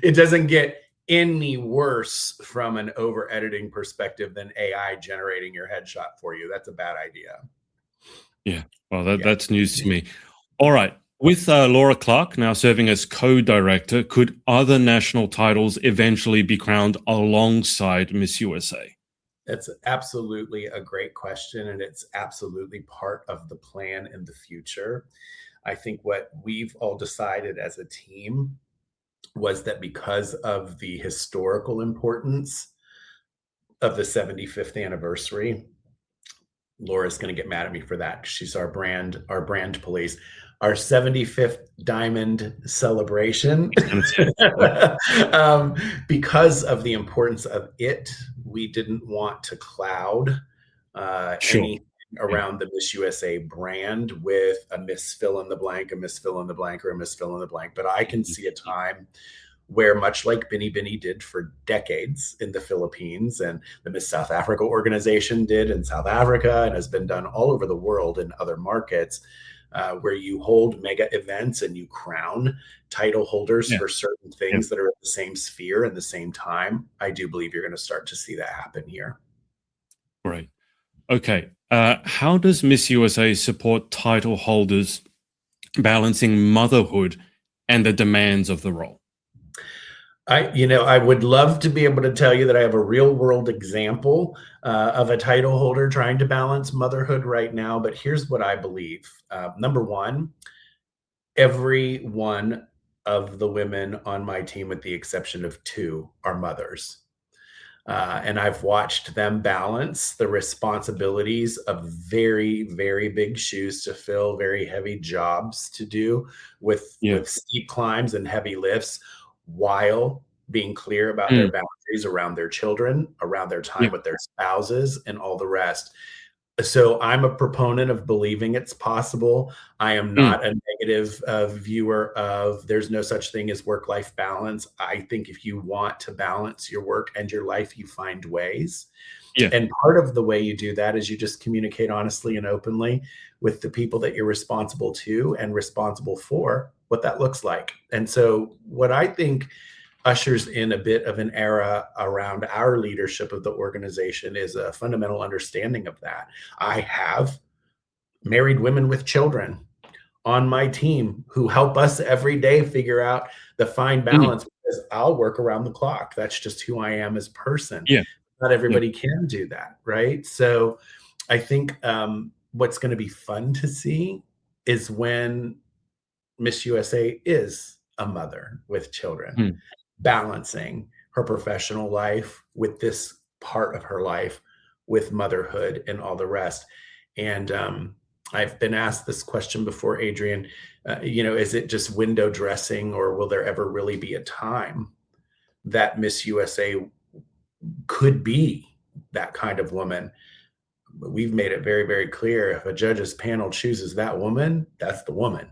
it doesn't get any worse from an over editing perspective than AI generating your headshot for you. That's a bad idea. yeah. Well, Yeah. that's news to me. All right. With Laura Clark now serving as co-director, could other national titles eventually be crowned alongside Miss USA? That's absolutely a great question, and it's absolutely part of the plan in the future. I think what we've all decided as a team was that because of the historical importance of the 75th anniversary, Laura's going to get mad at me for that. She's our brand police. Our 75th diamond celebration. um, because of the importance of it, we didn't want to cloud Sure. anything Yeah. around the Miss USA brand with a Miss fill in the blank, a Miss fill in the blank, or a Miss fill in the blank. But I can see a time where, much like Bini Bini did for decades in the Philippines, and the Miss South Africa organization did in South Africa, and has been done all over the world in other markets, where you hold mega events and you crown title holders Yeah. for certain Yeah. things that are in the same sphere in the same time. I do believe you're going to start to see that happen here. Great. Okay. How does Miss USA support title holders balancing motherhood and the demands of the role? I would love to be able to tell you that I have a real world example of a title holder trying to balance motherhood right now, but here's what I believe. Number one, every one of the women on my team, with the exception of two, are mothers. And I've watched them balance the responsibilities of very, very big shoes to fill, very heavy jobs to do, Yeah. with steep climbs and heavy lifts, while being clear about their Mm. boundaries around their children, around their Yeah. time with their spouses, and all the rest. So I'm a proponent of believing it's possible. I am Mm. not a negative viewer of there's no such thing as work-life balance. I think if you want to balance your work and your life, you find ways. Yeah. And part of the way you do that is you just communicate honestly and openly with the people that you're responsible to and responsible for, what that looks like. And so what I think ushers in a bit of an era around our leadership of the organization is a fundamental understanding of that. I have married women with children on my team who help us every day figure out the fine Mm. balance, because I'll work around the clock. That's just who I am as a person. Yeah. Not Yeah. everybody can do that, right? So I think what's going to be fun to see is when Miss USA is a mother with children, Mm. balancing her professional life with this part of her life, with motherhood and all the rest. And I've been asked this question before, Adrian. Is it just window dressing, or will there ever really be a time that Miss USA could be that kind of woman? We've made it very, very clear, if a judge's panel chooses that woman, that's the woman.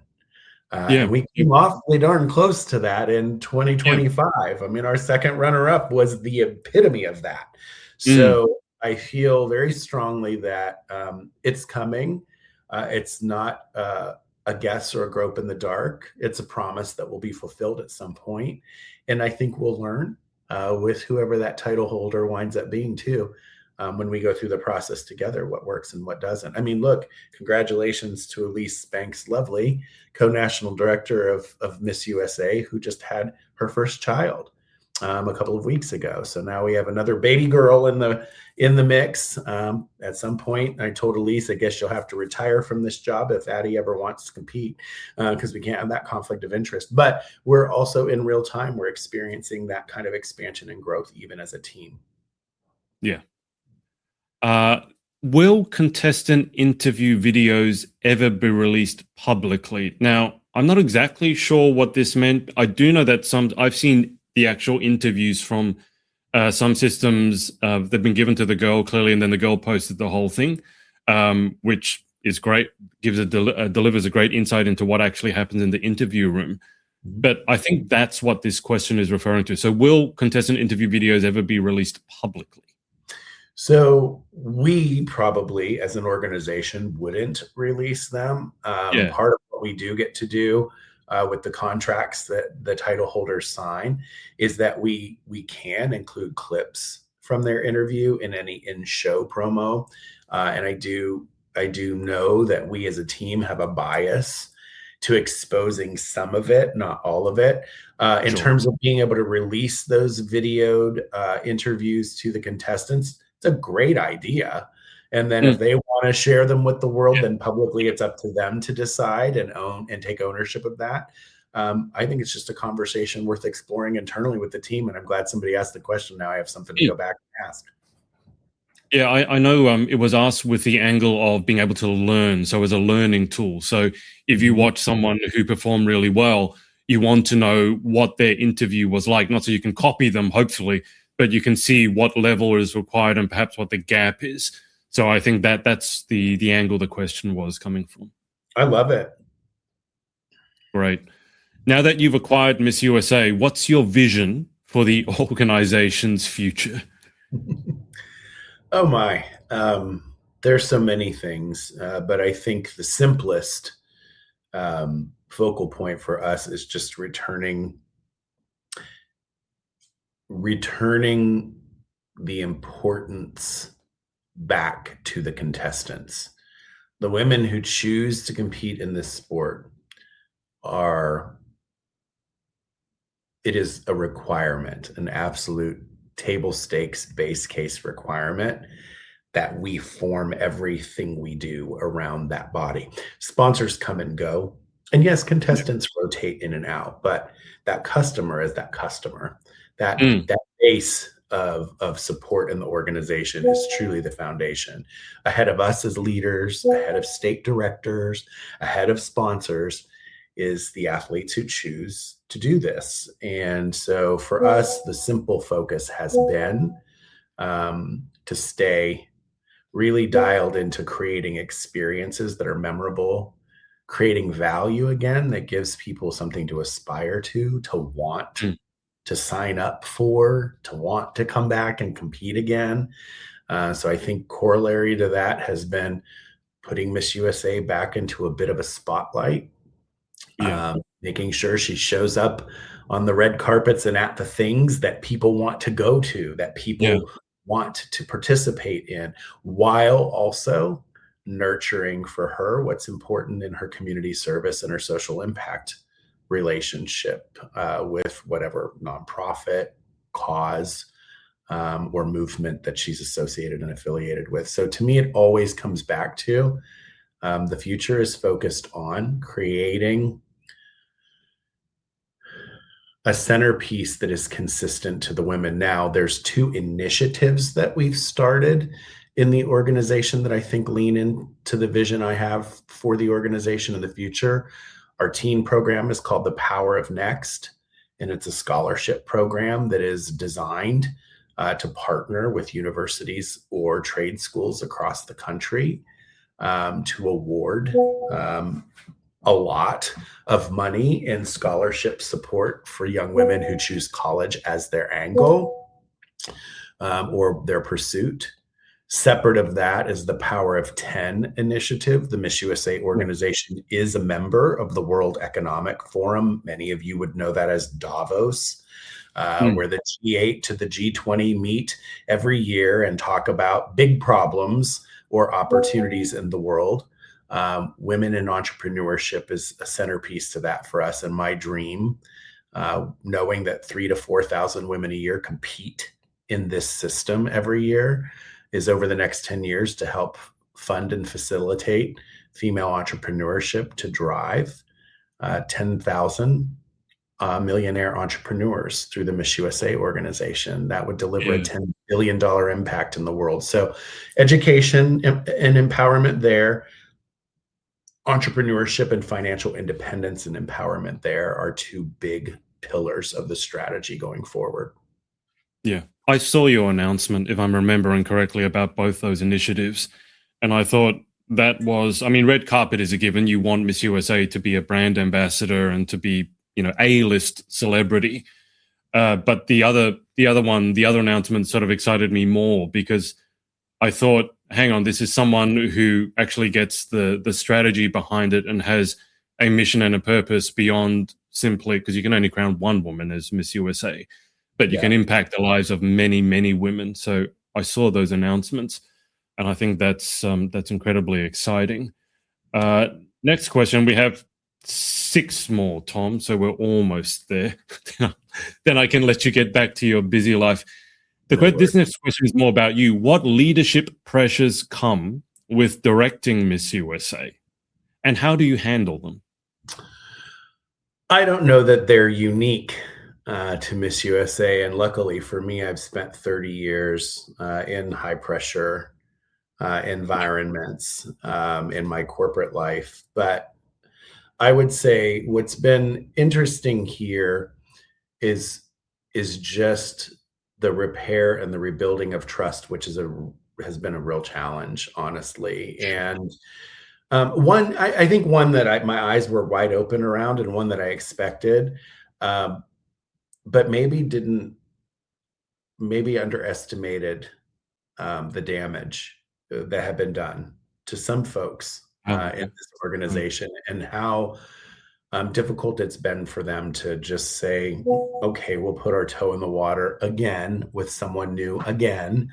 Yeah. And we Yeah. came awfully darn close to that in Yeah. 2025. I mean, our second runner up was the epitome of that. Mm. So I feel very strongly that it's coming. It's not a guess or a grope in the dark. It's a promise that will be fulfilled at some point. And I think we'll learn with whoever that title holder winds up being, too. when we go through the process together, what works and what doesn't. I mean, look, congratulations to Elise Banks-Lovely, co-national director of Miss USA, who just had her first child a couple of weeks ago. So now we have another baby girl in the mix. At some point, I told Elise, I guess you'll have to retire from this job if Addie ever wants to compete, because we can't have that conflict of interest. But we're also in real time, we're experiencing that kind of expansion and growth even as a team. Yeah. Will contestant interview videos ever be released publicly? Now, I'm not exactly sure what this meant. I do know that I've seen the actual interviews from some systems that have been given to the girl clearly, and then the girl posted the whole thing, which is great, delivers a great insight into what actually happens in the interview room. But I think that's what this question is referring to. So will contestant interview videos ever be released publicly? So we probably, as an organization, wouldn't release them. Part of what we do get to do with the contracts that the title holders sign is that we can include clips from their interview in any in-show promo. And I do know that we as a team have a bias to exposing some of it, not all of it. In terms of being able to release those videoed interviews to the contestants, it's a great idea. And then if they want to share them with the world, then publicly it's up to them to decide and own and take ownership of that. I think it's just a conversation worth exploring internally with the team. And I'm glad somebody asked the question. Now I have something to go back and ask. Yeah, I know it was asked with the angle of being able to learn, so as a learning tool. So if you watch someone who performed really well, you want to know what their interview was like, not so you can copy them, hopefully, but you can see what level is required and perhaps what the gap is. So I think that's the angle the question was coming from. I love it. Great. Now that you've acquired Miss USA, what's your vision for the organization's future? Oh my, there's so many things, but I think the simplest focal point for us is just returning the importance back to the contestants. The women who choose to compete in this sport it is a requirement, an absolute table stakes base case requirement that we form everything we do around that body. Sponsors come and go. And yes, contestants rotate in and out, but that customer is that customer. That base of support in the organization is truly the foundation. Ahead of us as leaders, ahead of state directors, ahead of sponsors is the athletes who choose to do this. And so for us, the simple focus has been to stay really dialed into creating experiences that are memorable, creating value again that gives people something to aspire to want to sign up for, to want to come back and compete again. So I think corollary to that has been putting Miss USA back into a bit of a spotlight, making sure she shows up on the red carpets and at the things that people want to go to, that people want to participate in, while also nurturing for her what's important in her community service and her social impact relationship with whatever nonprofit, cause, or movement that she's associated and affiliated with. So to me, it always comes back to the future is focused on creating a centerpiece that is consistent to the women. Now, there's 2 initiatives that we've started in the organization that I think lean into the vision I have for the organization in the future. Our teen program is called The Power of Next, and it's a scholarship program that is designed to partner with universities or trade schools across the country to award a lot of money in scholarship support for young women who choose college as their angle or their pursuit. Separate of that is the Power of 10 initiative. The Miss USA organization is a member of the World Economic Forum. Many of you would know that as Davos. where the G8 to the G20 meet every year and talk about big problems or opportunities in the world. Women in entrepreneurship is a centerpiece to that for us. And my dream, knowing that 3,000 to 4,000 women a year compete in this system every year, is over the next 10 years to help fund and facilitate female entrepreneurship to drive 10,000 millionaire entrepreneurs through the Miss USA organization. That would deliver a $10 billion impact in the world. So education and empowerment there, entrepreneurship and financial independence and empowerment there are two big pillars of the strategy going forward. Yeah. I saw your announcement, if I'm remembering correctly, about both those initiatives. And I thought that was, I mean, red carpet is a given. You want Miss USA to be a brand ambassador and to be, A-list celebrity. But the other announcement sort of excited me more because I thought, hang on, this is someone who actually gets the strategy behind it and has a mission and a purpose beyond simply, because you can only crown one woman as Miss USA, but you can impact the lives of many, many women. So I saw those announcements, and I think that's incredibly exciting. Next question, we have 6 more, Tom, so we're almost there. Then I can let you get back to your busy life. This next question is more about you. What leadership pressures come with directing Miss USA, and how do you handle them? I don't know that they're unique to Miss USA, and luckily for me, I've spent 30 years in high pressure environments in my corporate life. But I would say what's been interesting here is just the repair and the rebuilding of trust, which has been a real challenge, honestly. And I think one that my eyes were wide open around, and one that I expected, but maybe underestimated the damage that had been done to some folks in this organization, and how difficult it's been for them to just say, okay, we'll put our toe in the water again with someone new again.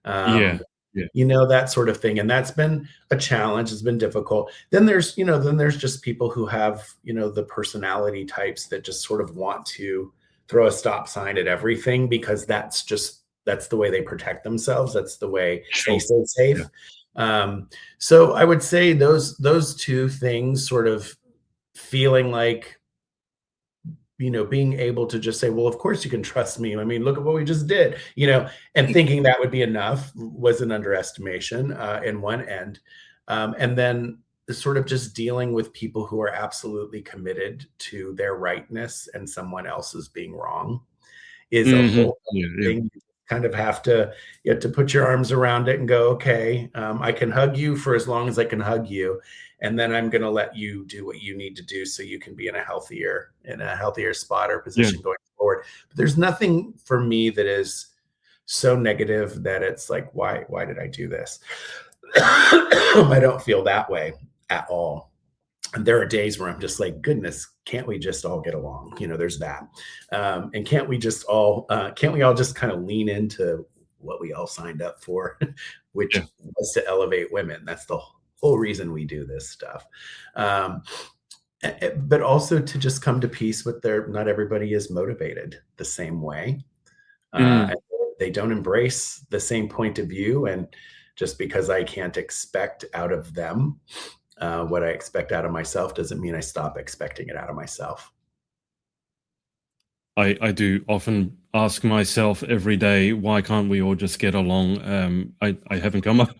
That sort of thing. And that's been a challenge. It's been difficult. Then there's just people who have, the personality types that just sort of want to throw a stop sign at everything, because that's the way they protect themselves. That's the way they stay safe. So I would say those two things, sort of feeling like, being able to just say, well, of course you can trust me. I mean, look at what we just did, and thinking that would be enough was an underestimation in one end. And then sort of just dealing with people who are absolutely committed to their rightness and someone else's being wrong is a whole thing. You kind of have to put your arms around it and go, okay, I can hug you for as long as I can hug you. And then I'm going to let you do what you need to do so you can be in a healthier spot or position going forward. But there's nothing for me that is so negative that it's like, why did I do this? I don't feel that way at all. And there are days where I'm just like, goodness, can't we just all get along? There's that. And can't we all just kind of lean into what we all signed up for, which was to elevate women. That's the whole reason we do this stuff. But also to just come to peace with not everybody is motivated the same way. They don't embrace the same point of view. And just because I can't expect out of them what I expect out of myself doesn't mean I stop expecting it out of myself. I do often ask myself every day, why can't we all just get along? I haven't come up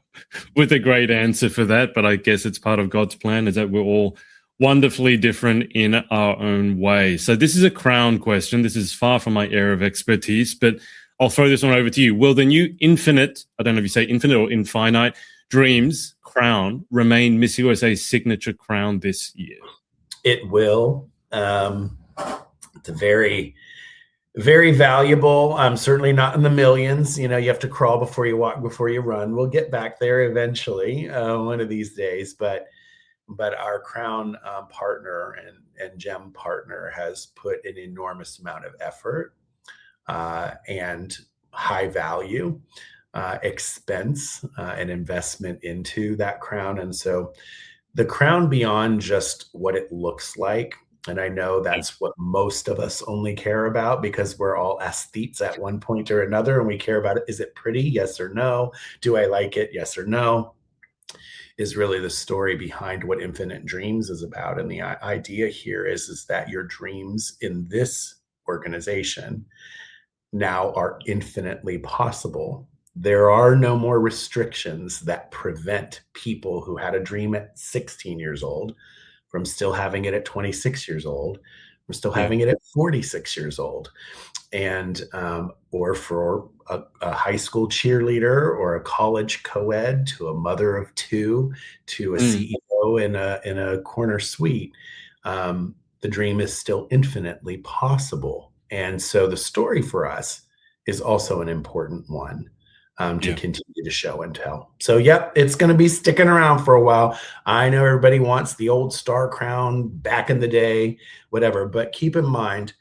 with a great answer for that, but I guess it's part of God's plan, is that we're all wonderfully different in our own way. So this is a crown question. This is far from my area of expertise, but I'll throw this one over to you. Will the new infinite, I don't know if you say infinite or infinite, dreams crown remain Miss USA's signature crown this year? It will. It's a very, very valuable. Certainly not in the millions. You have to crawl before you walk, before you run. We'll get back there eventually, one of these days. But our crown partner and gem partner has put an enormous amount of effort and high value expense and investment into that crown. And so the crown, beyond just what it looks like, and I know Yeah. that's what most of us only care about because we're all aesthetes at one point or another, and we care about it. Is it pretty? Yes or no? Do I like it? Yes or no? Is really the story behind what Infinite Dreams is about. And the idea here is that your dreams in this organization now are infinitely possible. There are no more restrictions that prevent people who had a dream at 16 years old from still having it at 26 years old, from still Yeah. having it at 46 years old. And or for a high school cheerleader or a college co-ed, to a mother of two, to a CEO in a corner suite, the dream is still infinitely possible. And so the story for us is also an important one to Yeah. continue to show and tell. So, yep, it's going to be sticking around for a while. I know everybody wants the old star crown back in the day, whatever, but keep in mind,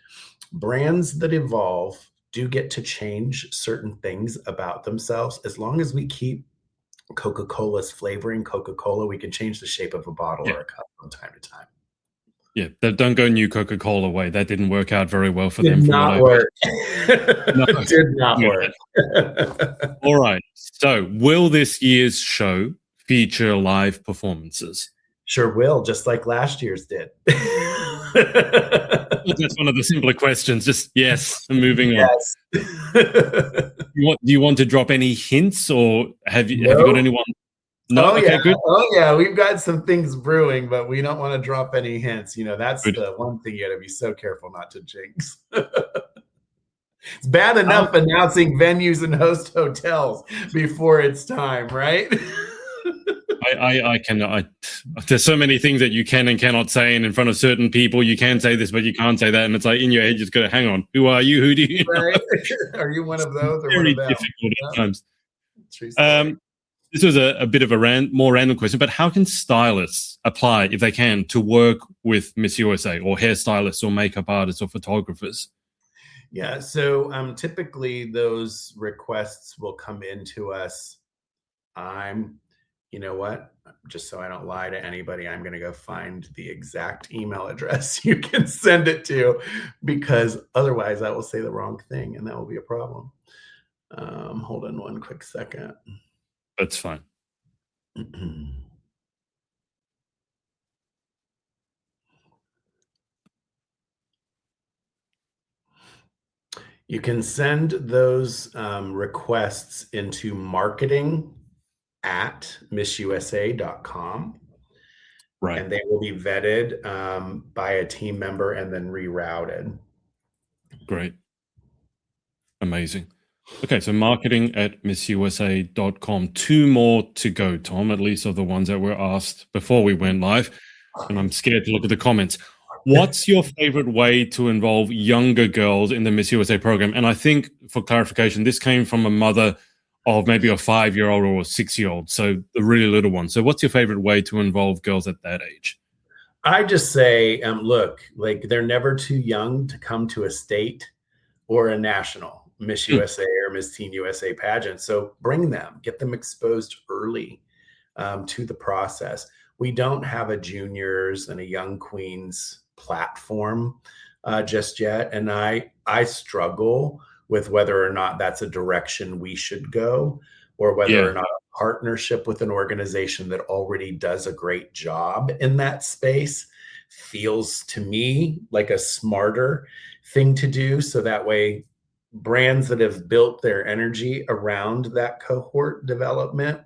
brands that evolve do get to change certain things about themselves. As long as we keep Coca-Cola's flavoring Coca-Cola, we can change the shape of a bottle Yeah. or a cup from time to time. Yeah, don't go new Coca-Cola way. That didn't work out very well for Did them, from what not I've work. No. Did not Yeah. work. All right. So, will this year's show feature live performances? Sure will, just like last year's did. That's one of the simpler questions. Just yes, and moving on. Yes. Do you want to drop any hints, or have you No. got anyone? No. Oh, Okay, yeah. good. Oh, yeah. We've got some things brewing, but we don't want to drop any hints. You know, that's Good. the one thing you got to be so careful not to jinx. It's bad enough announcing venues and host hotels before it's time, right? There's so many things that you can and cannot say, and in front of certain people, you can say this, but you can't say that, and it's like in your head, you just go, hang on, who are you? Who do you know? Right? Are you one of those or Very one of them? difficult at times. True story. This was a bit of a more random question, but how can stylists apply, if they can, to work with Miss USA, or hairstylists or makeup artists or photographers? Yeah, so typically those requests will come into us. You know what? Just so I don't lie to anybody, I'm going to go find the exact email address you can send it to, because otherwise I will say the wrong thing and that will be a problem. Hold on one quick second. That's fine. You can send those requests into marketing@missusa.com. Right. And they will be vetted by a team member and then rerouted. Great. Amazing. Okay, so marketing@missusa.com. 2 more to go, Tom, at least of the ones that were asked before we went live. And I'm scared to look at the comments. What's your favorite way to involve younger girls in the Miss USA program? And I think, for clarification, this came from a mother of maybe a 5-year-old or a 6-year-old, so the really little one. So what's your favorite way to involve girls at that age? I just say, look, like, they're never too young to come to a state or a national Miss USA or Miss Teen USA pageant. So bring them, get them exposed early to the process. We don't have a juniors and a young queens platform just yet. And I struggle with whether or not that's a direction we should go, or whether or not a partnership with an organization that already does a great job in that space feels to me like a smarter thing to do. So that way, brands that have built their energy around that cohort development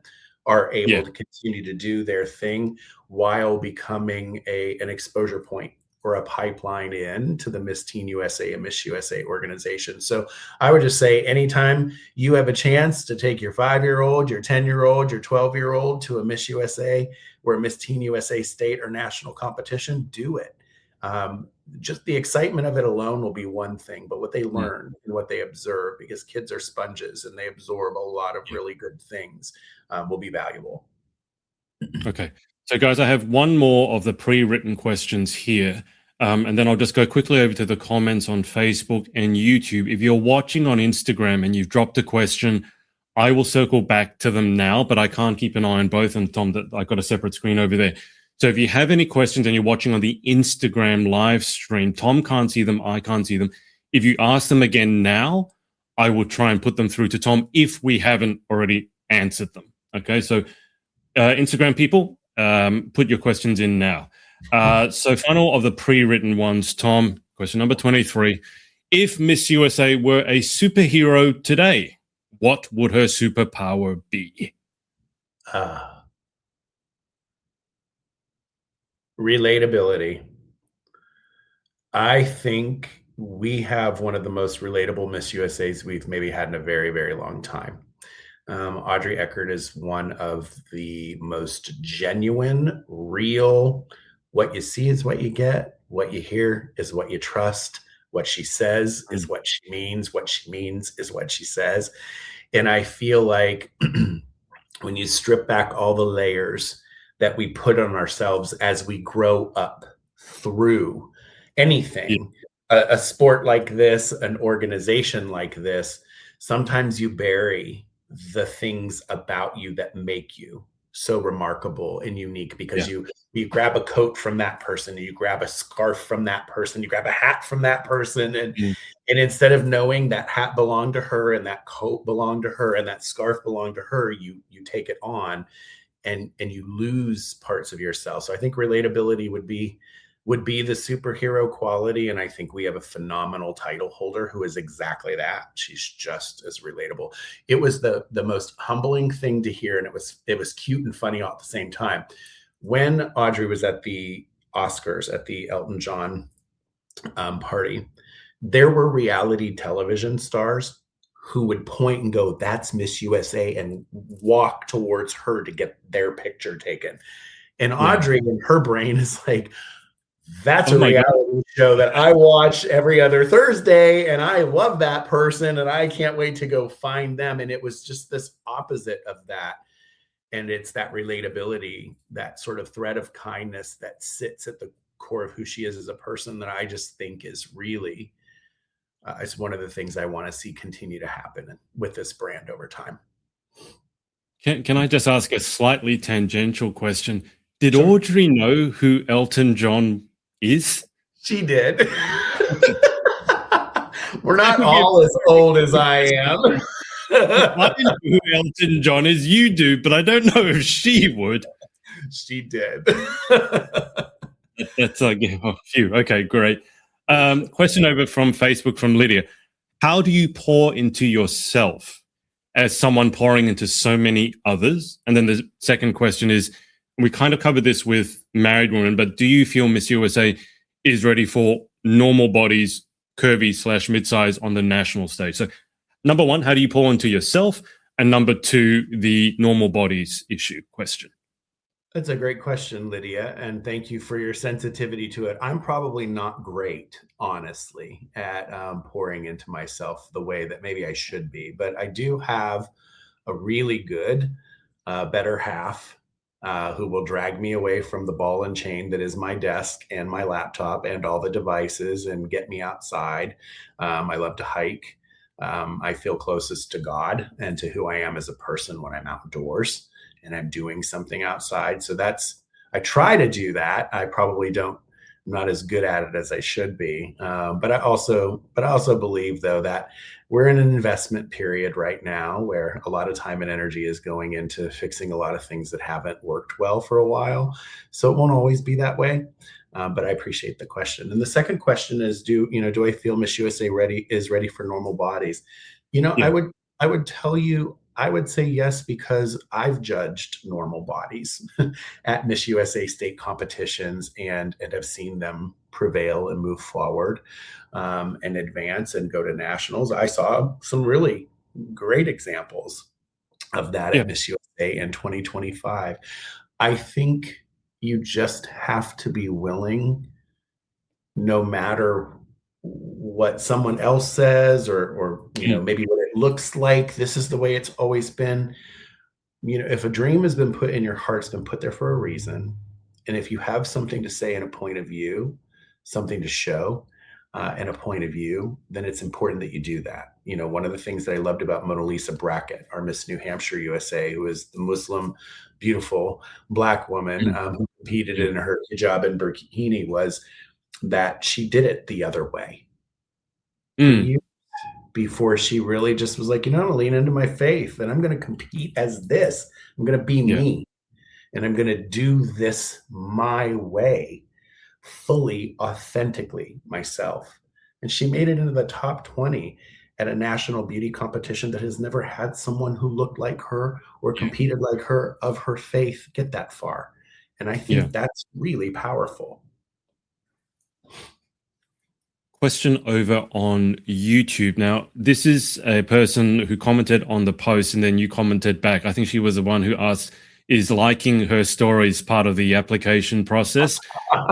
are able to continue to do their thing while becoming an exposure point or a pipeline in to the Miss Teen USA and Miss USA organization. So I would just say, anytime you have a chance to take your 5-year-old, your 10-year-old, your 12-year-old to a Miss USA or a Miss Teen USA state or national competition, do it. Just the excitement of it alone will be one thing, but what they learn and what they observe, because kids are sponges and they absorb a lot of really good things, will be valuable. Okay. So, guys, I have one more of the pre-written questions here. And then I'll just go quickly over to the comments on Facebook and YouTube. If you're watching on Instagram and you've dropped a question, I will circle back to them now, but I can't keep an eye on both. And Tom, that I got a separate screen over there. So if you have any questions and you're watching on the Instagram live stream, Tom can't see them, I can't see them. If you ask them again now, I will try and put them through to Tom if we haven't already answered them. Okay, so Instagram people, put your questions in now. So final of the pre-written ones, Tom, question number 23. If Miss USA were a superhero today, what would her superpower be? Relatability. I think we have one of the most relatable Miss USAs we've maybe had in a very, very long time. Audrey Eckert is one of the most genuine, real, what you see is what you get, what you hear is what you trust, what she says is what she means is what she says. And I feel like when you strip back all the layers that we put on ourselves as we grow up through anything, a sport like this, an organization like this, sometimes you bury the things about you that make you so remarkable and unique because you grab a coat from that person, you grab a scarf from that person, you grab a hat from that person, and instead of knowing that hat belonged to her and that coat belonged to her and that scarf belonged to her, you take it on and you lose parts of yourself. So I think relatability would be the superhero quality. And I think we have a phenomenal title holder who is exactly that. She's just as relatable. It was the most humbling thing to hear. And it was cute and funny all at the same time. When Audrey was at the Oscars, at the Elton John party, there were reality television stars who would point and go, "That's Miss USA," and walk towards her to get their picture taken. And Audrey in her brain is like, that's a reality show that I watch every other Thursday, and I love that person, and I can't wait to go find them. And it was just this opposite of that. And it's that relatability, that sort of thread of kindness that sits at the core of who she is as a person that I just think is really, it's one of the things I want to see continue to happen with this brand over time. Can I just ask a slightly tangential question? Did Audrey know who Elton John is? She did. We're not all as old as I am. I know who Elton John is. You do, but I don't know if she would. She did. That's like a few. Okay, great. Question over from Facebook from Lydia. How do you pour into yourself as someone pouring into so many others? And then the second question is, we kind of covered this with married women, but do you feel Miss USA is ready for normal bodies, curvy / mid-size on the national stage? So number one, how do you pour into yourself? And number two, the normal bodies issue question. That's a great question, Lydia, and thank you for your sensitivity to it. I'm probably not great, honestly, at pouring into myself the way that maybe I should be, but I do have a really good, better half who will drag me away from the ball and chain that is my desk and my laptop and all the devices and get me outside. I love to hike. I feel closest to God and to who I am as a person when I'm outdoors and I'm doing something outside. So I try to do that. I probably I'm not as good at it as I should be. But I also believe, though, that we're in an investment period right now where a lot of time and energy is going into fixing a lot of things that haven't worked well for a while. So it won't always be that way. But I appreciate the question. And the second question is, do I feel Miss USA is ready for normal bodies? I would tell you, I would say yes, because I've judged normal bodies at Miss USA state competitions and have seen them prevail and move forward and advance and go to nationals. I saw some really great examples of that at Miss USA in 2025. I think you just have to be willing, no matter what someone else says or maybe what it looks like. This is the way it's always been. If a dream has been put in your heart, it's been put there for a reason. And if you have something to say and a point of view, something to show, and a point of view, then it's important that you do that. One of the things that I loved about Mona Lisa Brackett, our Miss New Hampshire USA, who is the Muslim, beautiful Black woman who competed in her hijab and burkini, was that she did it the other way for years before she really just was like, I'm going to lean into my faith and I'm going to compete as this. I'm going to be me and I'm going to do this my way, fully, authentically myself. And she made it into the top 20 at a national beauty competition that has never had someone who looked like her or competed like her of her faith get that far. And I think that's really powerful. Question over on YouTube. Now, this is a person who commented on the post and then you commented back. I think she was the one who asked, is liking her stories part of the application process?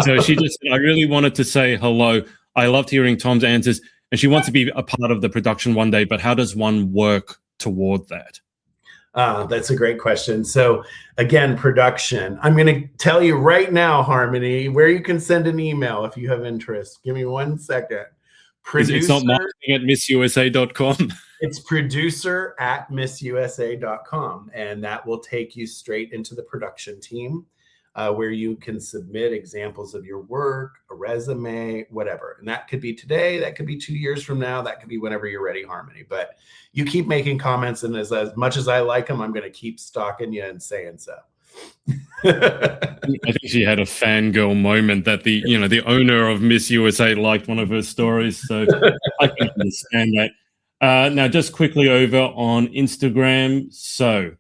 So she just said, I really wanted to say hello. I loved hearing Thom's answers and she wants to be a part of the production one day, but how does one work toward that? That's a great question. So again, production. I'm going to tell you right now, Harmony, where you can send an email if you have interest. Give me 1 second. It's not marketing at missusa.com. It's producer at missusa.com. And that will take you straight into the production team where you can submit examples of your work, a resume, whatever. And that could be today. That could be 2 years from now. That could be whenever you're ready, Harmony. But you keep making comments. And as much as I like them, I'm going to keep stalking you and saying so. I think she had a fangirl moment that the owner of Miss USA liked one of her stories. So I can understand that. Now, just quickly over on Instagram. So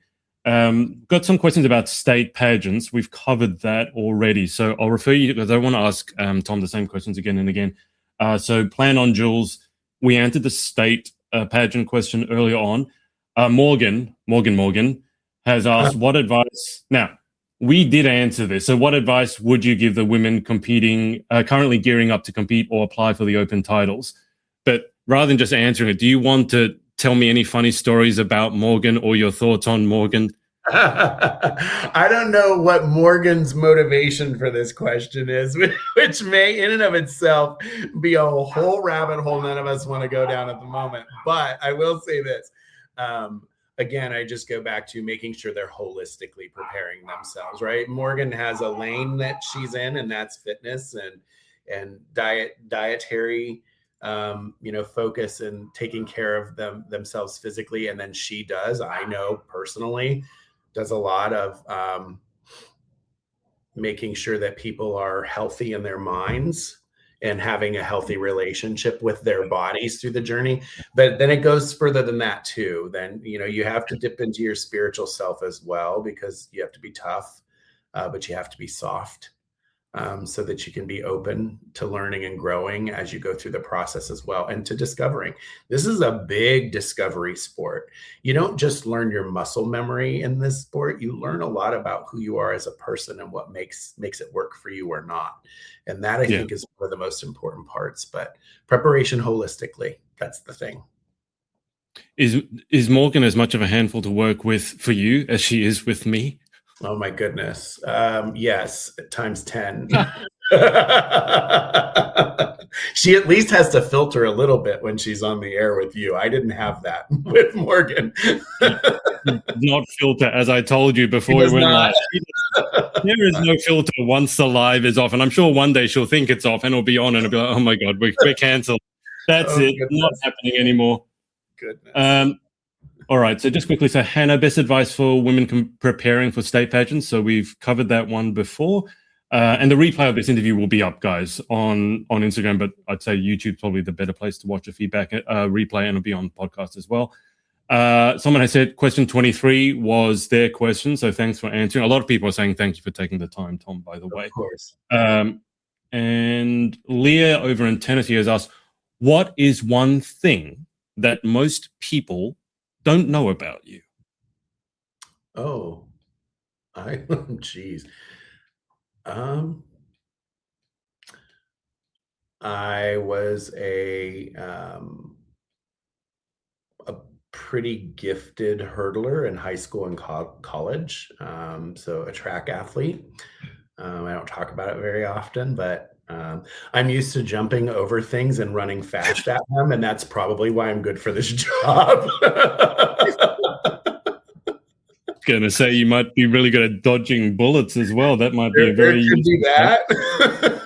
got some questions about state pageants. We've covered that already. So I'll refer you because I want to ask Thom the same questions again and again. So Plan on Jules, we answered the state pageant question earlier on. Morgan has asked what advice. Now, we did answer this. So what advice would you give the women competing, currently gearing up to compete or apply for the open titles? But rather than just answering it, do you want to tell me any funny stories about Morgan or your thoughts on Morgan? I don't know what Morgan's motivation for this question is, which may in and of itself be a whole rabbit hole none of us want to go down at the moment. But I will say this. Again, I just go back to making sure they're holistically preparing themselves, right? Morgan has a lane that she's in, and that's fitness and dietary focus and taking care of themselves physically. And then she does, I know personally, does a lot of making sure that people are healthy in their minds and having a healthy relationship with their bodies through the journey. But then it goes further than that too. Then, you have to dip into your spiritual self as well, because you have to be tough, but you have to be soft. So that you can be open to learning and growing as you go through the process as well, and to discovering. This is a big discovery sport. You don't just learn your muscle memory in this sport. You learn a lot about who you are as a person and what makes it work for you or not. And that I think is one of the most important parts. But preparation holistically, that's the thing. Is Morgan as much of a handful to work with for you as she is with me? Oh my goodness. Yes, times 10. She at least has to filter a little bit when she's on the air with you. I didn't have that with Morgan. Not filter, as I told you before we went live. There is no filter once the live is off. And I'm sure one day she'll think it's off and it'll be on and it'll be like, oh my God, we're canceled. That's it. Goodness. Not happening anymore. Goodness. All right, so just quickly, so Hannah, best advice for women preparing for state pageants. So we've covered that one before. And the replay of this interview will be up, guys, on Instagram, but I'd say YouTube's probably the better place to watch a feedback replay, and it'll be on podcast as well. Someone has said question 23 was their question, so thanks for answering. A lot of people are saying thank you for taking the time, Thom, by the way. Of course. And Leah over in Tennessee has asked, what is one thing that most people don't know about you? Oh, geez. I was a pretty gifted hurdler in high school and college. So a track athlete. I don't talk about it very often, but I'm used to jumping over things and running fast at them, and that's probably why I'm good for this job. Going to say you might be really good at dodging bullets as well. That might be a There very could be useful trait. that.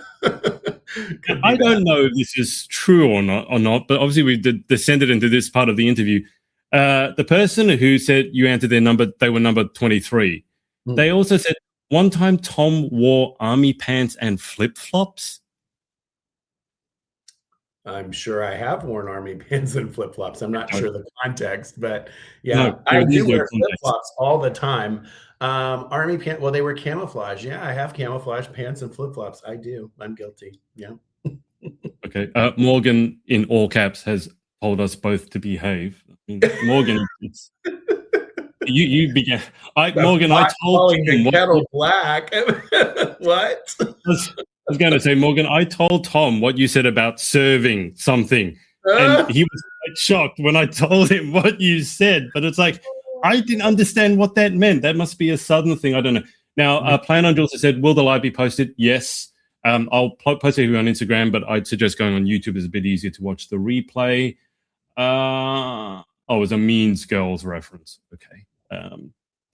Could be I that. don't know if this is true or not, but obviously we descended into this part of the interview. The person who said you entered their number, they were number 23. They Hmm. also said one time Thom wore army pants and flip flops. I'm sure I have worn army pants and flip flops. I'm not sure the context, but No, yeah, there I is do no wear flip context. flops all the time. Army pants, well, they were camouflage. Yeah, I have camouflage pants and flip flops. I do. I'm guilty. Yeah. Okay. Morgan, in all caps, has told us both to behave. I mean, Morgan, you began. The Morgan, I pot told calling Tom the what kettle black. What? I was going to say, Morgan, I told Tom what you said about serving something, and he was quite shocked when I told him what you said. But it's like, I didn't understand what that meant. That must be a Southern thing. I don't know. Now, Plan on Jules has said, will the live be posted? Yes. I'll post it on Instagram, but I'd suggest going on YouTube. It's a bit easier to watch the replay. Oh, it was a Means Girls reference. Okay.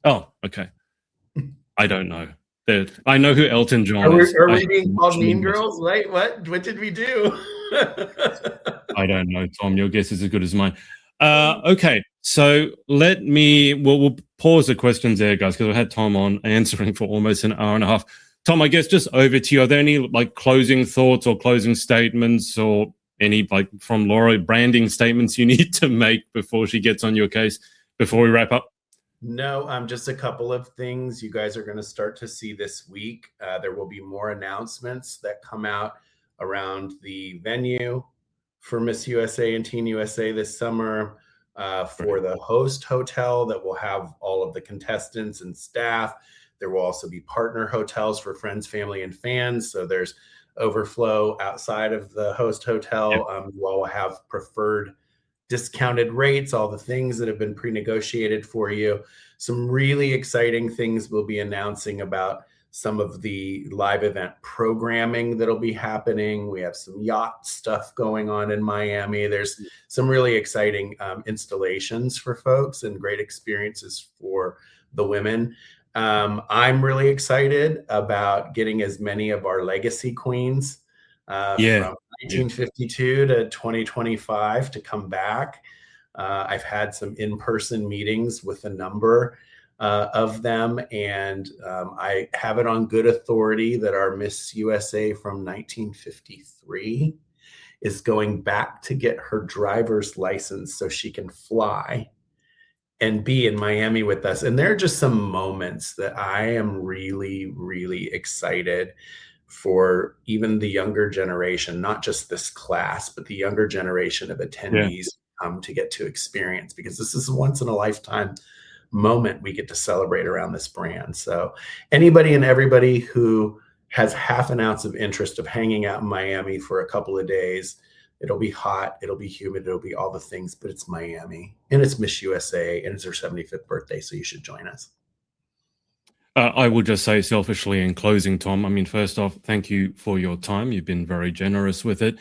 Okay. I don't know. I know who Elton John is. Are we being called mean girls? Wait, what? What did we do? I don't know, Tom. Your guess is as good as mine. Okay, so we'll pause the questions there, guys, because I had Tom on answering for almost an hour and a half. Tom, I guess just over to you. Are there any like closing thoughts or closing statements or any like from Laura branding statements you need to make before she gets on your case before we wrap up? No, just a couple of things you guys are going to start to see this week. There will be more announcements that come out around the venue for Miss USA and Teen USA this summer, for the host hotel that will have all of the contestants and staff. There will also be partner hotels for friends, family, and fans. So there's overflow outside of the host hotel. Yep. We'll have preferred discounted rates, all the things that have been pre-negotiated for you. Some really exciting things we'll be announcing about some of the live event programming that'll be happening. We have some yacht stuff going on in Miami. There's some really exciting installations for folks and great experiences for the women. I'm really excited about getting as many of our legacy queens from 1952 to 2025 to come back. I've had some in-person meetings with a number of them, and I have it on good authority that our Miss USA from 1953 is going back to get her driver's license so she can fly and be in Miami with us. And there are just some moments that I am really, really excited for even the younger generation, not just this class, but the younger generation of attendees to get to experience, because this is a once in a lifetime moment we get to celebrate around this brand. So anybody and everybody who has half an ounce of interest of hanging out in Miami for a couple of days, it'll be hot, it'll be humid, it'll be all the things, but it's Miami and it's Miss USA and it's her 75th birthday. So you should join us. I will just say selfishly in closing, Tom, I mean, first off, thank you for your time. You've been very generous with it.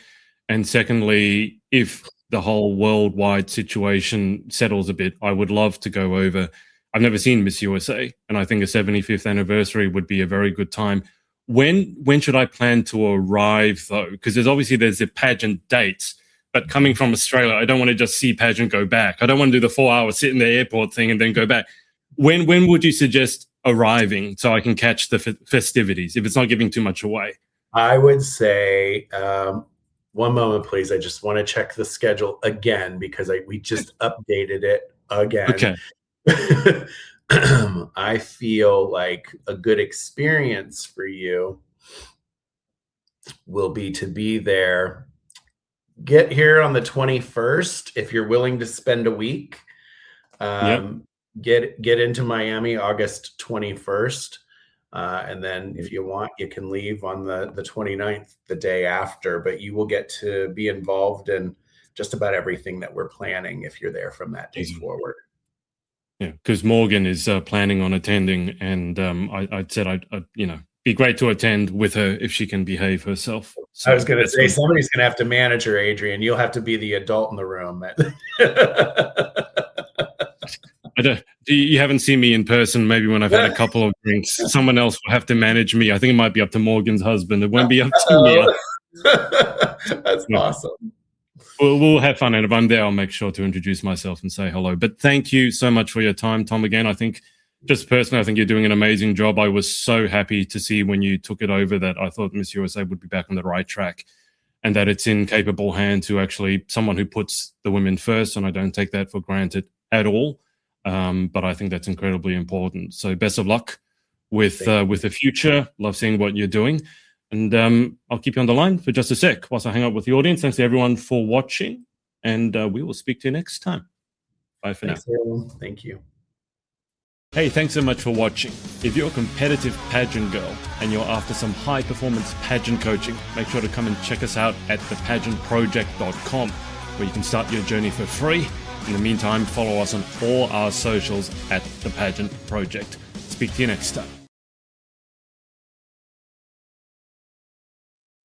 And secondly, if the whole worldwide situation settles a bit, I would love to go over. I've never seen Miss USA, and I think a 75th anniversary would be a very good time. When should I plan to arrive, though? Because there's the pageant dates, but coming from Australia, I don't want to just see pageant go back. I don't want to do the 4-hour sit in the airport thing and then go back. When would you suggest arriving so I can catch the festivities if it's not giving too much away? I would say, one moment, please. I just want to check the schedule again because we just updated it again. Okay. I feel like a good experience for you will be to be there. Get here on the 21st if you're willing to spend a week. Get into Miami August 21st. And then if you want, you can leave on the 29th, the day after, but you will get to be involved in just about everything that we're planning if you're there from that day forward. Yeah, because Morgan is planning on attending, and I said I'd be great to attend with her if she can behave herself. I was So going to that's say somebody's going to have to manage her, Adrian. You'll have to be the adult in the room. You haven't seen me in person. Maybe when I've had a couple of drinks, someone else will have to manage me. I think it might be up to Morgan's husband. It won't be up to me. That's awesome. We'll have fun, and if I'm there, I'll make sure to introduce myself and say hello. But thank you so much for your time, Thom. Again, I think just personally, I think you're doing an amazing job. I was so happy to see when you took it over that I thought Miss USA would be back on the right track, and that it's in capable hands to actually someone who puts the women first. And I don't take that for granted at all. But I think that's incredibly important. So best of luck with the future. Love seeing what you're doing. And I'll keep you on the line for just a sec whilst I hang out with the audience. Thanks to everyone for watching, and we will speak to you next time. Bye for now. Everyone. Thank you. Hey, thanks so much for watching. If you're a competitive pageant girl and you're after some high-performance pageant coaching, make sure to come and check us out at thepageantproject.com, where you can start your journey for free. In the meantime, follow us on all our socials at The Pageant Project. Speak to you next time.